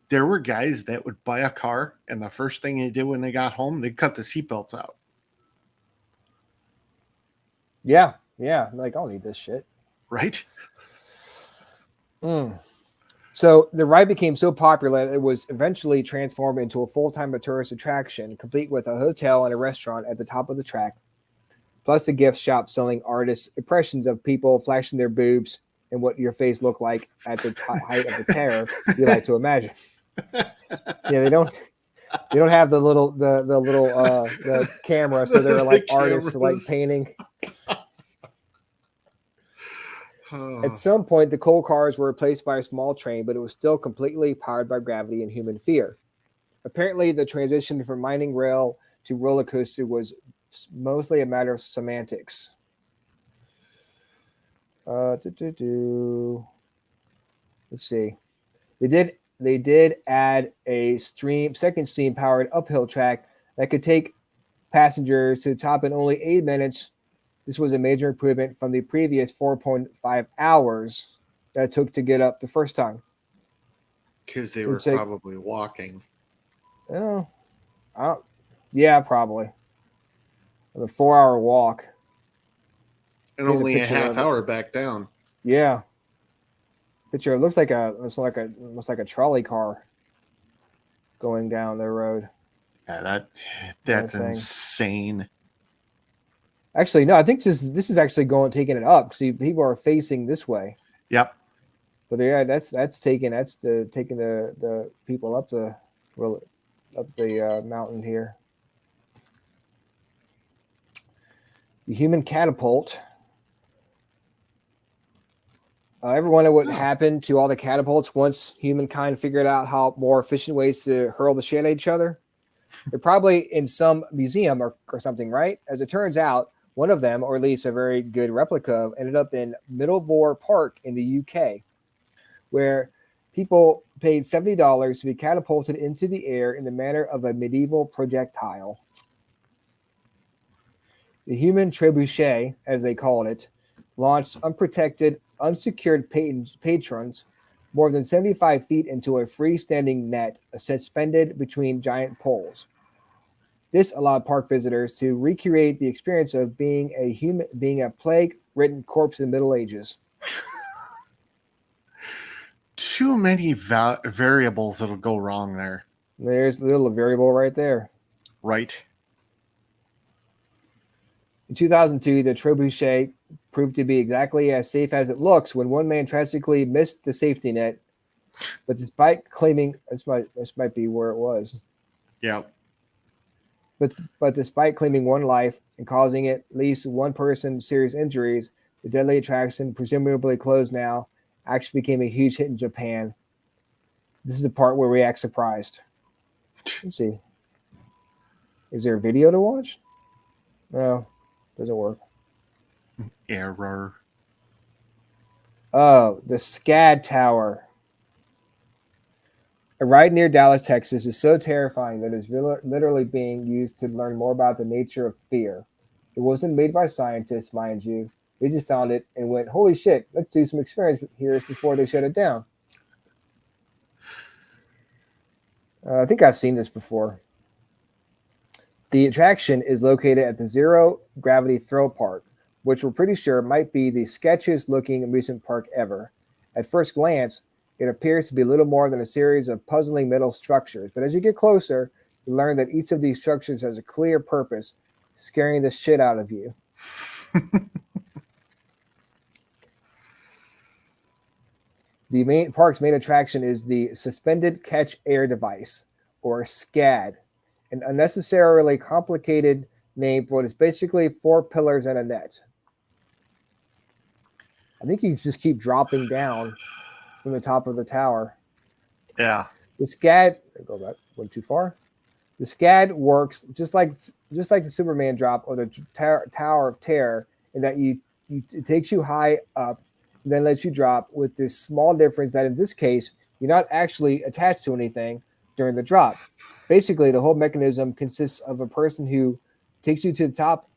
there were guys that would buy a car, and the first thing they did when they got home, they'd cut the seatbelts out. Yeah. Like, I don't need this shit. Right? So the ride became so popular that it was eventually transformed into a full-time tourist attraction, complete with a hotel and a restaurant at the top of the track, plus a gift shop selling artists' impressions of people flashing their boobs and what your face looked like at the height of the terror you like to imagine. Yeah, they don't have the little the camera, so they're like artists like painting. At some point, the coal cars were replaced by a small train, but it was still completely powered by gravity and human fear. Apparently, the transition from mining rail to roller coaster was mostly a matter of semantics. Let's see. They did add a second steam powered uphill track that could take passengers to the top in only 8 minutes, This was a major improvement from the previous 4.5 hours that it took to get up the first time. Because they So were take- probably walking. Oh, yeah, probably. A 4-hour walk. And Here's a only a picture half of it. hour back down. Yeah. Picture. It looks like a trolley car going down the road. Yeah, that's thing. insane. Actually, no, I think this is actually taking it up. See, people are facing this way. Yep. But yeah, that's taking the people up the mountain here. The human catapult. Ever wonder what happened to all the catapults once humankind figured out how more efficient ways to hurl the shit at each other? They're probably in some museum or something, right? As it turns out, one of them, or at least a very good replica, ended up in Middlevore Park in the UK, where people paid $70 to be catapulted into the air in the manner of a medieval projectile. The human trebuchet, as they called it, launched unprotected, unsecured patrons more than 75 feet into a freestanding net suspended between giant poles. This allowed park visitors to recreate the experience of being a plague-ridden corpse in the Middle Ages. Too many variables that'll go wrong there. There's a little variable right there. Right. In 2002, the trebuchet proved to be exactly as safe as it looks when one man tragically missed the safety net. But despite claiming this might be where it was. Yeah. But despite claiming one life and causing at least one person serious injuries, the deadly attraction, presumably closed now, actually became a huge hit in Japan. This is the part where we act surprised. Let's see. Is there a video to watch? No, doesn't work. Error. Oh, the SCAD Tower. A ride near Dallas, Texas is so terrifying that it's literally being used to learn more about the nature of fear. It wasn't made by scientists, mind you. They just found it and went, holy shit, let's do some experiments here before they shut it down. I think I've seen this before. The attraction is located at the Zero Gravity Thrill Park, which we're pretty sure might be the sketchiest looking amusement park ever. At first glance, it appears to be little more than a series of puzzling metal structures, but as you get closer, you learn that each of these structures has a clear purpose, scaring the shit out of you. The park's main attraction is the Suspended Catch Air Device, or SCAD, an unnecessarily complicated name for what is basically 4 pillars and a net. I think you just keep dropping down from the top of the tower. Yeah. The SCAD, go back, went too far. The SCAD works just like the Superman drop or the Tower of Terror, in that it takes you high up, and then lets you drop, with this small difference that in this case, you're not actually attached to anything during the drop. Basically, the whole mechanism consists of a person who takes you to the top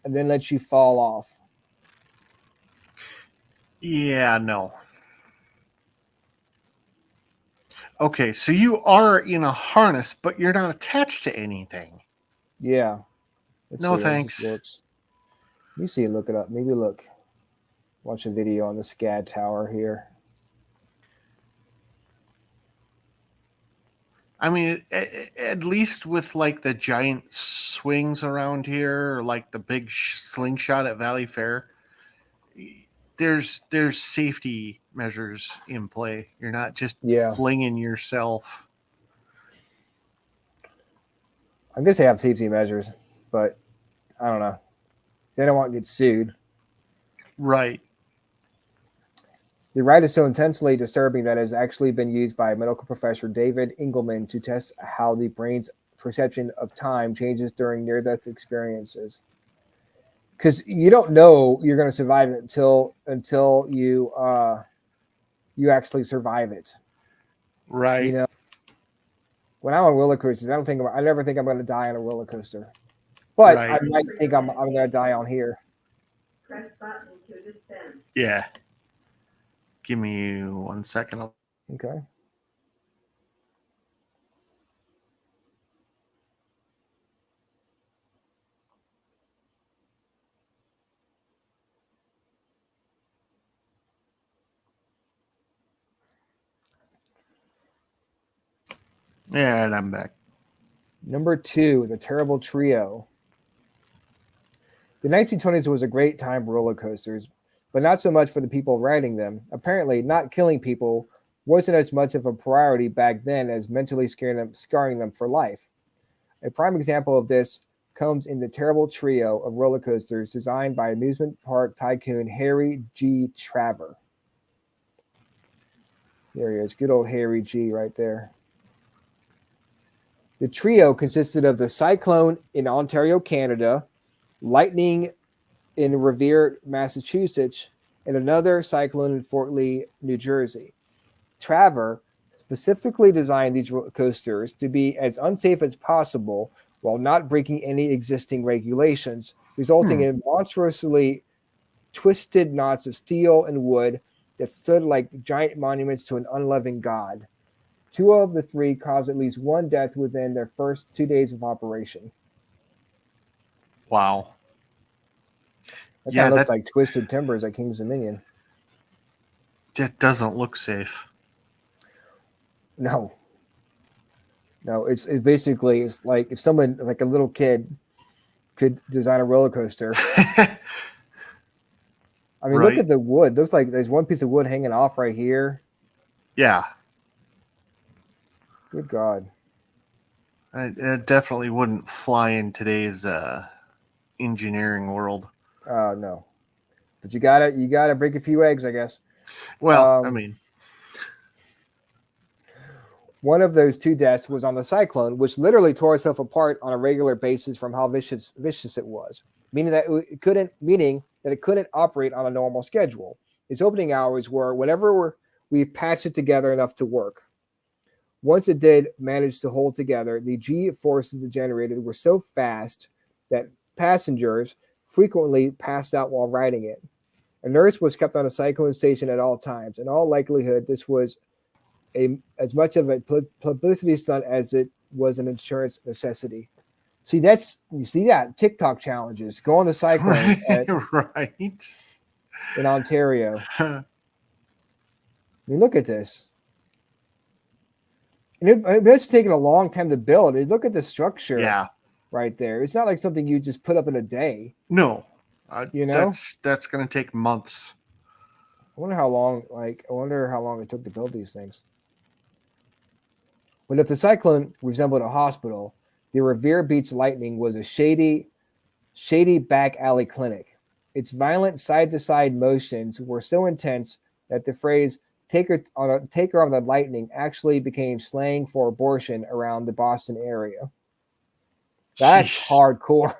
and then lets you fall off. Yeah, no. Okay, so you are in a harness, but you're not attached to anything. Yeah. Let's no see, thanks. Let me see. Look it up. Maybe look. Watch a video on the SCAD tower here. I mean, at least with like the giant swings around here, or like the big slingshot at Valley Fair, there's safety measures in play. You're not just flinging yourself. I guess they have safety measures, but I don't know. They don't want to get sued. Right. The ride is so intensely disturbing that it has actually been used by medical professor David Engelman to test how the brain's perception of time changes during near-death experiences. Because you don't know you're going to survive it until you actually survive it. Right. You know, when I'm on roller coasters, I never think I'm going to die on a roller coaster, but right. I might think I'm going to die on here. Yeah. Give me 1 second. Okay. Yeah, and I'm back. Number 2, The Terrible Trio. The 1920s was a great time for roller coasters, but not so much for the people riding them. Apparently, not killing people wasn't as much of a priority back then as mentally scarring them for life. A prime example of this comes in the Terrible Trio of roller coasters designed by amusement park tycoon Harry G. Traver. There he is, good old Harry G. right there. The trio consisted of the Cyclone in Ontario, Canada, Lightning in Revere, Massachusetts, and another cyclone in Fort Lee, New Jersey. Traver specifically designed these coasters to be as unsafe as possible while not breaking any existing regulations, resulting in monstrously twisted knots of steel and wood that stood like giant monuments to an unloving god. 2 of the 3 caused at least 1 death within their first 2 days of operation. Wow. That kind of looks like Twisted Timbers at King's Dominion. That doesn't look safe. No, it's basically, it's like if someone, like a little kid, could design a roller coaster. I mean, Look at the wood. Looks like there's one piece of wood hanging off right here. Yeah. Good God. It definitely wouldn't fly in today's engineering world. No, but you gotta break a few eggs, I guess. Well, I mean, one of those 2 deaths was on the Cyclone, which literally tore itself apart on a regular basis from how vicious it was, meaning that it couldn't operate on a normal schedule. Its opening hours were whenever we patched it together enough to work. Once it did manage to hold together, the G forces it generated were so fast that passengers frequently passed out while riding it. A nurse was kept on a Cyclone station at all times. In all likelihood, this was as much of a publicity stunt as it was an insurance necessity. You see that TikTok challenges. Go on the Cyclone right in Ontario. I mean, look at this. And it's taken a long time to build. Look at the structure right there. It's not like something you just put up in a day. No. That's going to take months. I wonder how long it took to build these things. But if the Cyclone resembled a hospital, the Revere Beach Lightning was a shady back alley clinic. Its violent side-to-side motions were so intense that the phrase "take her on the Lightning" actually became slang for abortion around the Boston area. That's hardcore.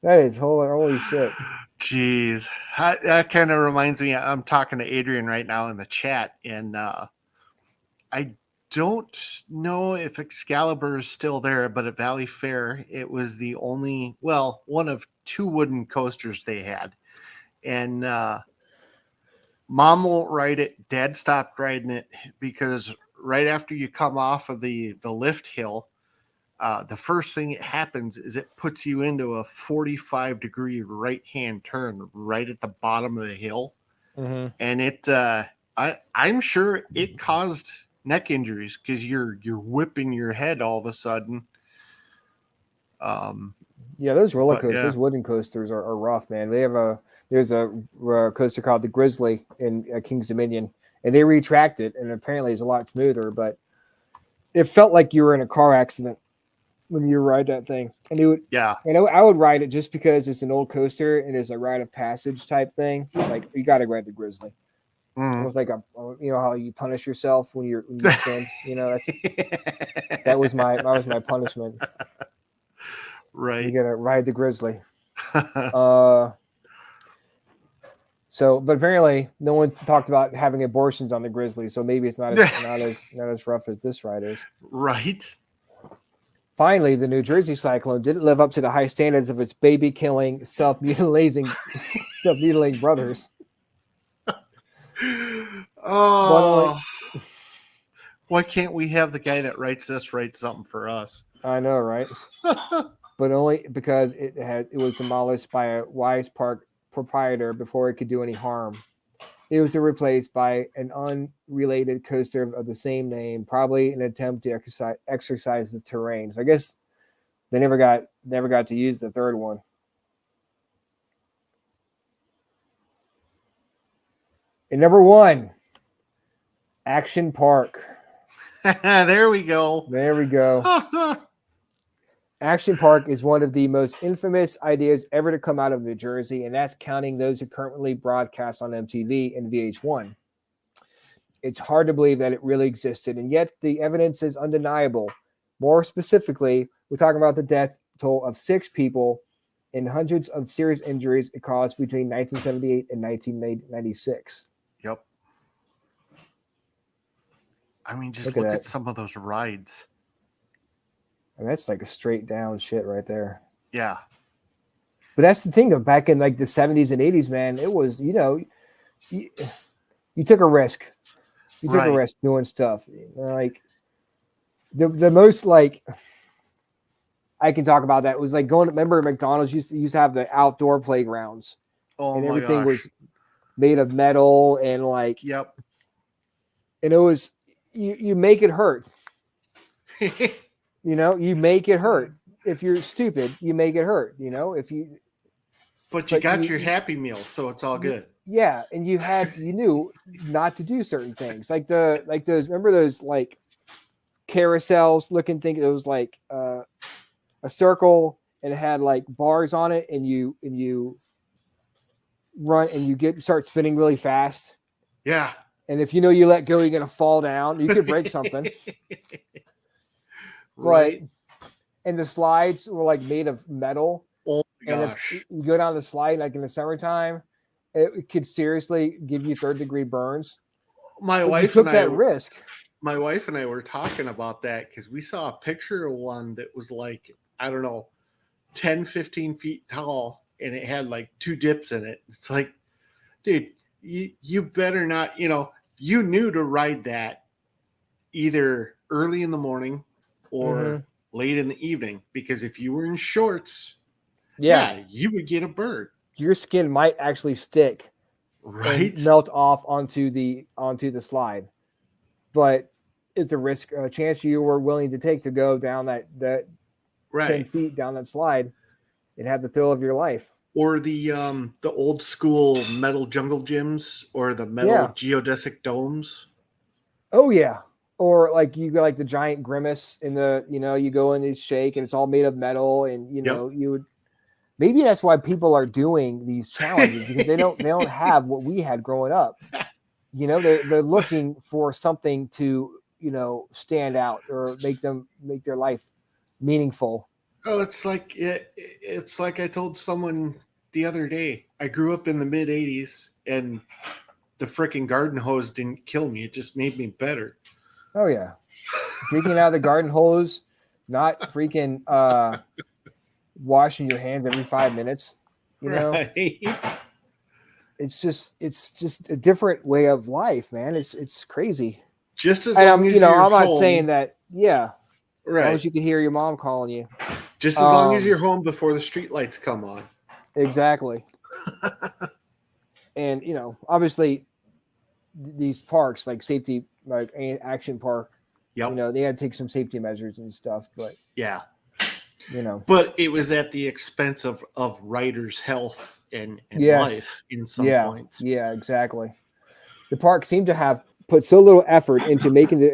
That is holy shit. Jeez. That kind of reminds me, I'm talking to Adrian right now in the chat, and I don't know if Excalibur is still there, but at Valley Fair, it was one of 2 wooden coasters they had. And Mom won't ride it. Dad stopped riding it because right after you come off of the lift hill, the first thing that happens is it puts you into a 45-degree right-hand turn right at the bottom of the hill. Mm-hmm. And I'm sure it caused neck injuries because you're whipping your head all of a sudden. Those roller coasters, those wooden coasters are rough, man. There's a coaster called the Grizzly in King's Dominion, and they retract it, and apparently it's a lot smoother, but it felt like you were in a car accident when you ride that thing. And I would ride it just because it's an old coaster and it's a rite of passage type thing. Like, you got to ride the Grizzly. Almost like how you punish yourself when you sin. That was my punishment. Right. You gotta ride the Grizzly. But apparently no one talked about having abortions on the Grizzly, so maybe it's not as rough as this ride is. Right. Finally, the New Jersey Cyclone didn't live up to the high standards of its baby-killing, self-mutilating brothers. Oh, why can't we have the guy that writes this write something for us? I know, right? But only because it was demolished by a Wise Park proprietor before it could do any harm. It was replaced by an unrelated coaster of the same name, probably an attempt to exercise the terrain. So I guess they never got to use the third one. And number 1, Action Park. There we go. There we go. Action Park is one of the most infamous ideas ever to come out of New Jersey, and that's counting those who currently broadcast on MTV and VH1. It's hard to believe that it really existed, and yet the evidence is undeniable. More specifically, we're talking about the death toll of 6 people and hundreds of serious injuries it caused between 1978 and 1996. Yep. I mean, just look at some of those rides. And that's like a straight down shit right there. Yeah. But that's the thing of back in like the 70s and 80s, man. It was, you took a risk. You took a risk doing stuff. Like the most like I can talk about that was like going. Remember, McDonald's used to have the outdoor playgrounds, and everything was made of metal and like. Yep. And it was you make it hurt. You make it hurt. If you're stupid, you make it hurt. But you got your Happy Meal, so it's all good. Yeah, and you knew not to do certain things, like those. Remember those like carousels looking thing? It was like a circle and it had like bars on it, and you run and you start spinning really fast. Yeah. And if you let go, you're gonna fall down. You could break something. Right. And the slides were like made of metal. Oh my and gosh. If you go down the slide like in the summertime, it could seriously give you 3rd-degree burns. My wife took that risk. My wife and I were talking about that because we saw a picture of one that was like, I don't know, 10, 15 feet tall, and it had like 2 dips in it. It's like, dude, you better not, you knew to ride that either early in the morning or late in the evening, because if you were in shorts, you would get a burn. Your skin might actually stick, right? And melt off onto the slide. But it's a chance you were willing to take to go down that 10 feet down that slide and have the thrill of your life. Or the old school metal jungle gyms or the metal geodesic domes. Oh yeah. Or like you go like the giant Grimace in the, you go in and shake and it's all made of metal, and you would, maybe that's why people are doing these challenges, because they don't have what we had growing up. They're looking for something to, stand out or make their life meaningful. Oh, it's like I told someone the other day, I grew up in the mid 80s and the freaking garden hose didn't kill me. It just made me better. Oh yeah. Drinking out of the garden hose, not freaking washing your hands every 5 minutes. Right. It's just a different way of life, man. It's crazy. Just as long as I'm not saying that, right. As long as you can hear your mom calling you. Just as long as you're home before the street lights come on. Exactly. And obviously these parks like safety, like Action Park, they had to take some safety measures and stuff, but but it was at the expense of riders' health and life in some points. Yeah, exactly. The park seemed to have put so little effort into making the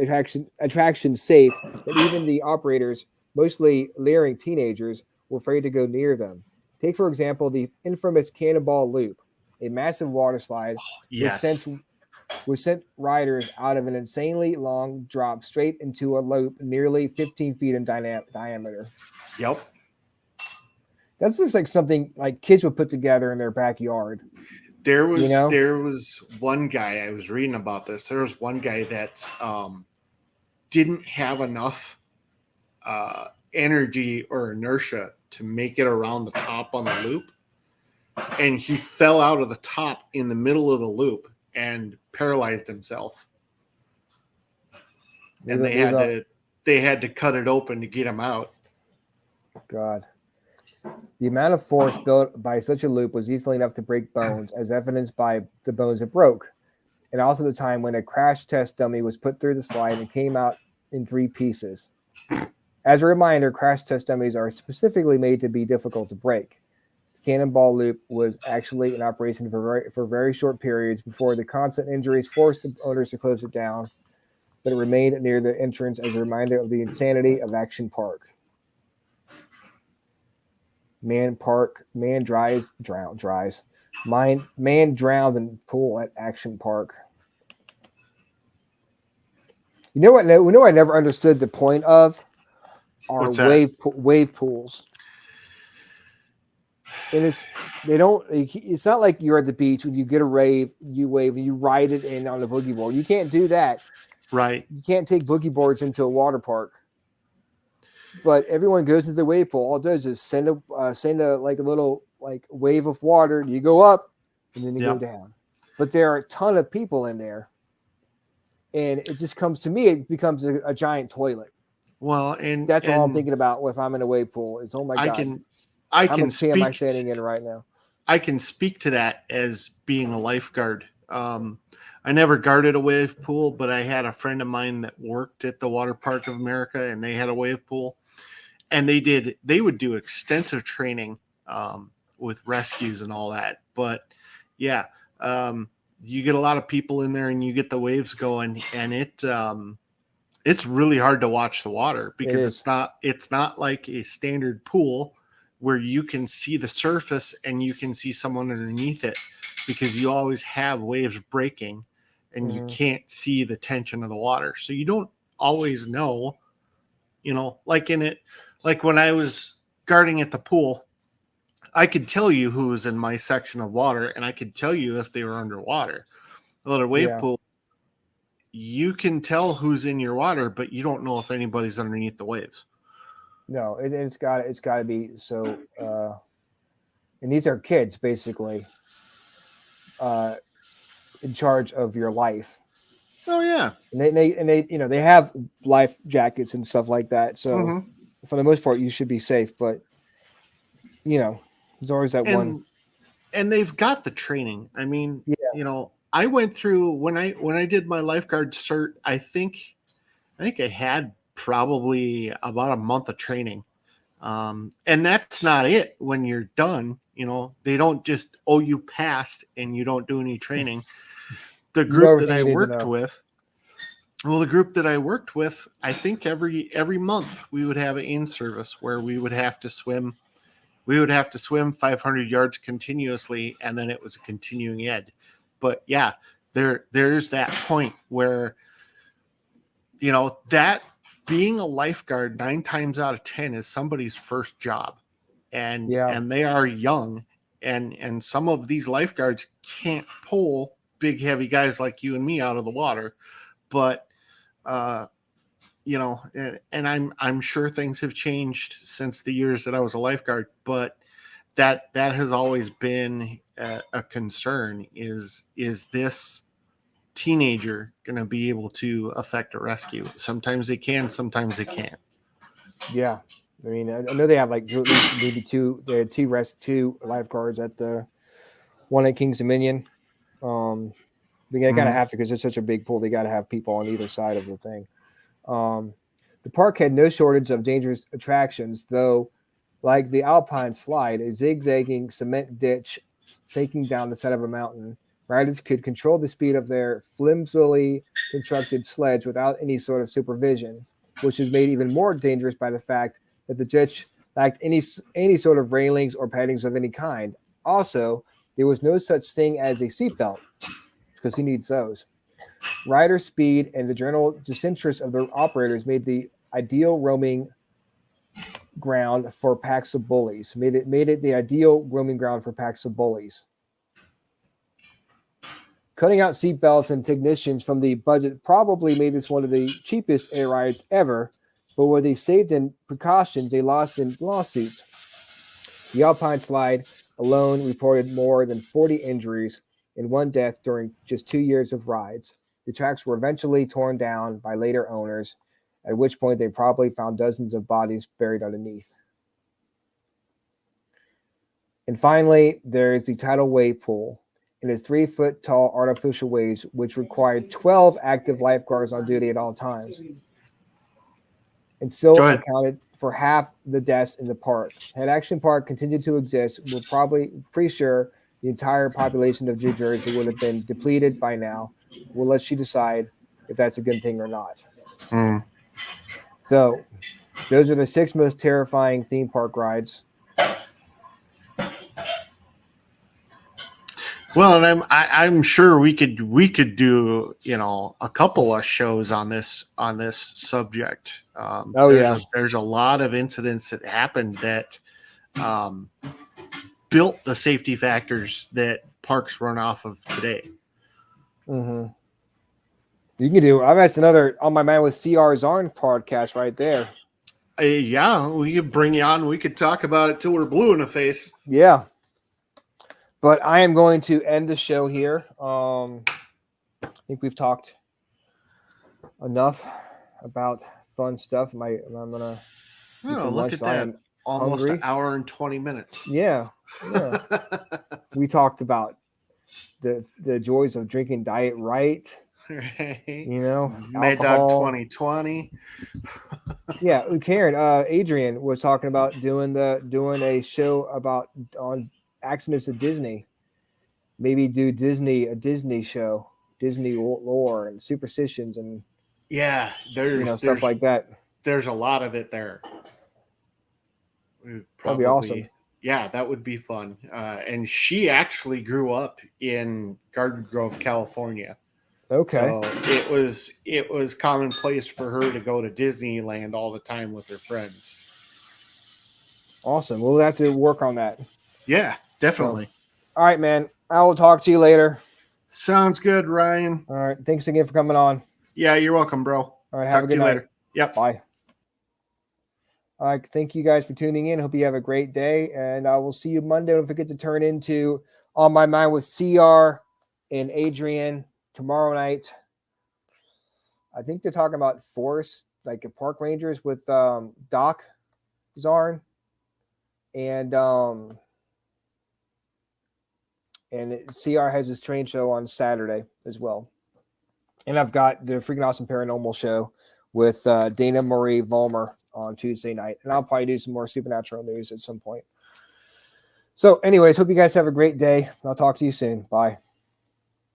attraction safe that even the operators, mostly leering teenagers, were afraid to go near them. Take, for example, the infamous Cannonball Loop, a massive water slide which sent riders out of an insanely long drop straight into a loop nearly 15 feet in diameter. Yep. That's just like something like kids would put together in their backyard. There was one guy, I was reading about this. There was one guy that didn't have enough energy or inertia to make it around the top on the loop. And he fell out of the top in the middle of the loop and paralyzed himself. And they had to cut it open to get him out. God. The amount of force built by such a loop was easily enough to break bones, as evidenced by the bones it broke, and also the time when a crash test dummy was put through the slide and came out in 3 pieces. As a reminder, crash test dummies are specifically made to be difficult to break. The Cannonball Loop was actually in operation for very short periods before the constant injuries forced the owners to close it down, but it remained near the entrance as a reminder of the insanity of Action Park. Man drowned in pool at Action Park. You know what? I never understood the point of are wave pools. And it's not like you're at the beach when you get a wave, you wave and you ride it in on the boogie board. You can't do that. Right. You can't take boogie boards into a water park. But everyone goes to the wave pool. All it does is send a like a little like wave of water. You go up and then you go down. But there are a ton of people in there. And it just comes to me, it becomes a giant toilet. Well, and that's all I'm thinking about if I'm in a wave pool is, oh my God. How much sea am I standing in right now? I can speak to that as being a lifeguard. I never guarded a wave pool, but I had a friend of mine that worked at the Water Park of America, and they had a wave pool, and they would do extensive training with rescues and all that. But yeah, you get a lot of people in there and you get the waves going, and it's really hard to watch the water because it's not like a standard pool where you can see the surface and you can see someone underneath it, because you always have waves breaking and you can't see the tension of the water. So you don't always know, like when I was guarding at the pool, I could tell you who was in my section of water and I could tell you if they were underwater. At a wave pool, you can tell who's in your water, but you don't know if anybody's underneath the waves. No, it's got to be so. And these are kids basically in charge of your life. Oh yeah, and they have life jackets and stuff like that. So for the most part, you should be safe. But there's always that one. And they've got the training. I mean, I went through when I did my lifeguard cert. I think I had probably about a month of training. And that's not it. When you're done, they don't just, you passed and you don't do any training. The group that I worked with, I think every month we would have an in-service where we would have to swim. We would have to swim 500 yards continuously, and then it was a continuing ed. But yeah, there's that point where, that being a lifeguard 9 times out of 10 is somebody's first job, and they are young, and some of these lifeguards can't pull big heavy guys like you and me out of the water, but and I'm sure things have changed since the years that I was a lifeguard, but that has always been a concern. Is this teenager going to be able to affect a rescue? Sometimes they can, sometimes they can't. Yeah, I mean, I know they have like maybe two lifeguards at the one at Kings Dominion. They kind of have to, because it's such a big pool. They got to have people on either side of the thing. The park had no shortage of dangerous attractions, though, like the Alpine Slide, a zigzagging cement ditch taking down the side of a mountain. Riders could control the speed of their flimsily constructed sledge without any sort of supervision, which is made even more dangerous by the fact that the ditch lacked any sort of railings or paddings of any kind. Also, there was no such thing as a seatbelt, because he needs those. Rider speed and the general disinterest of the operators made the ideal roaming ground for packs of bullies. Made it the ideal roaming ground for packs of bullies. Cutting out seatbelts and technicians from the budget probably made this one of the cheapest air rides ever, but what they saved in precautions, they lost in lawsuits. The Alpine Slide alone reported more than 40 injuries and 1 death during just 2 years of rides. The tracks were eventually torn down by later owners, at which point they probably found dozens of bodies buried underneath. And finally, there is the tidal wave pool. In a 3-foot-tall artificial waves, which required 12 active lifeguards on duty at all times, and still accounted for half the deaths in the park. Had Action Park continued to exist, we're probably pretty sure the entire population of New Jersey would have been depleted by now. We'll let you decide if that's a good thing or not. So, those are the 6 most terrifying theme park rides. Well, and I'm sure we could do a couple of shows on this subject. There's a lot of incidents that happened that built the safety factors that parks run off of today. Mm-hmm. You can do. That's another On My Mind with C.R. Zarn podcast right there. Yeah, we could bring you on. We could talk about it till we're blue in the face. Yeah. But I am going to end the show here. I think we've talked enough about fun stuff. I'm gonna look at that. Almost hungry. An hour and 20 minutes. Yeah. We talked about the joys of drinking Diet Right. Right. Mad Dog 2020. Yeah, Karen, Adrian was talking about doing a show on accidents at Disney. Maybe do a Disney show, Disney lore and superstitions, and there's stuff like that. There's a lot of it there. That'd be awesome. Yeah, that would be fun. And she actually grew up in Garden Grove, California. Okay. So it was commonplace for her to go to Disneyland all the time with her friends. Awesome. We'll have to work on that. Yeah, definitely. All right, man. I will talk to you later. Sounds good, Ryan. All right. Thanks again for coming on. Yeah, you're welcome, bro. All right. Have a good night. Later. Yep. Bye. All right. Thank you guys for tuning in. Hope you have a great day. And I will see you Monday. Don't forget to turn into On My Mind with CR and Adrian tomorrow night. I think they're talking about forest, like a park rangers with Doc Zarn. And CR has his train show on Saturday as well. And I've got the Freaking Awesome Paranormal show with Dana Marie Vollmer on Tuesday night. And I'll probably do some more supernatural news at some point. So anyways, hope you guys have a great day. I'll talk to you soon. Bye.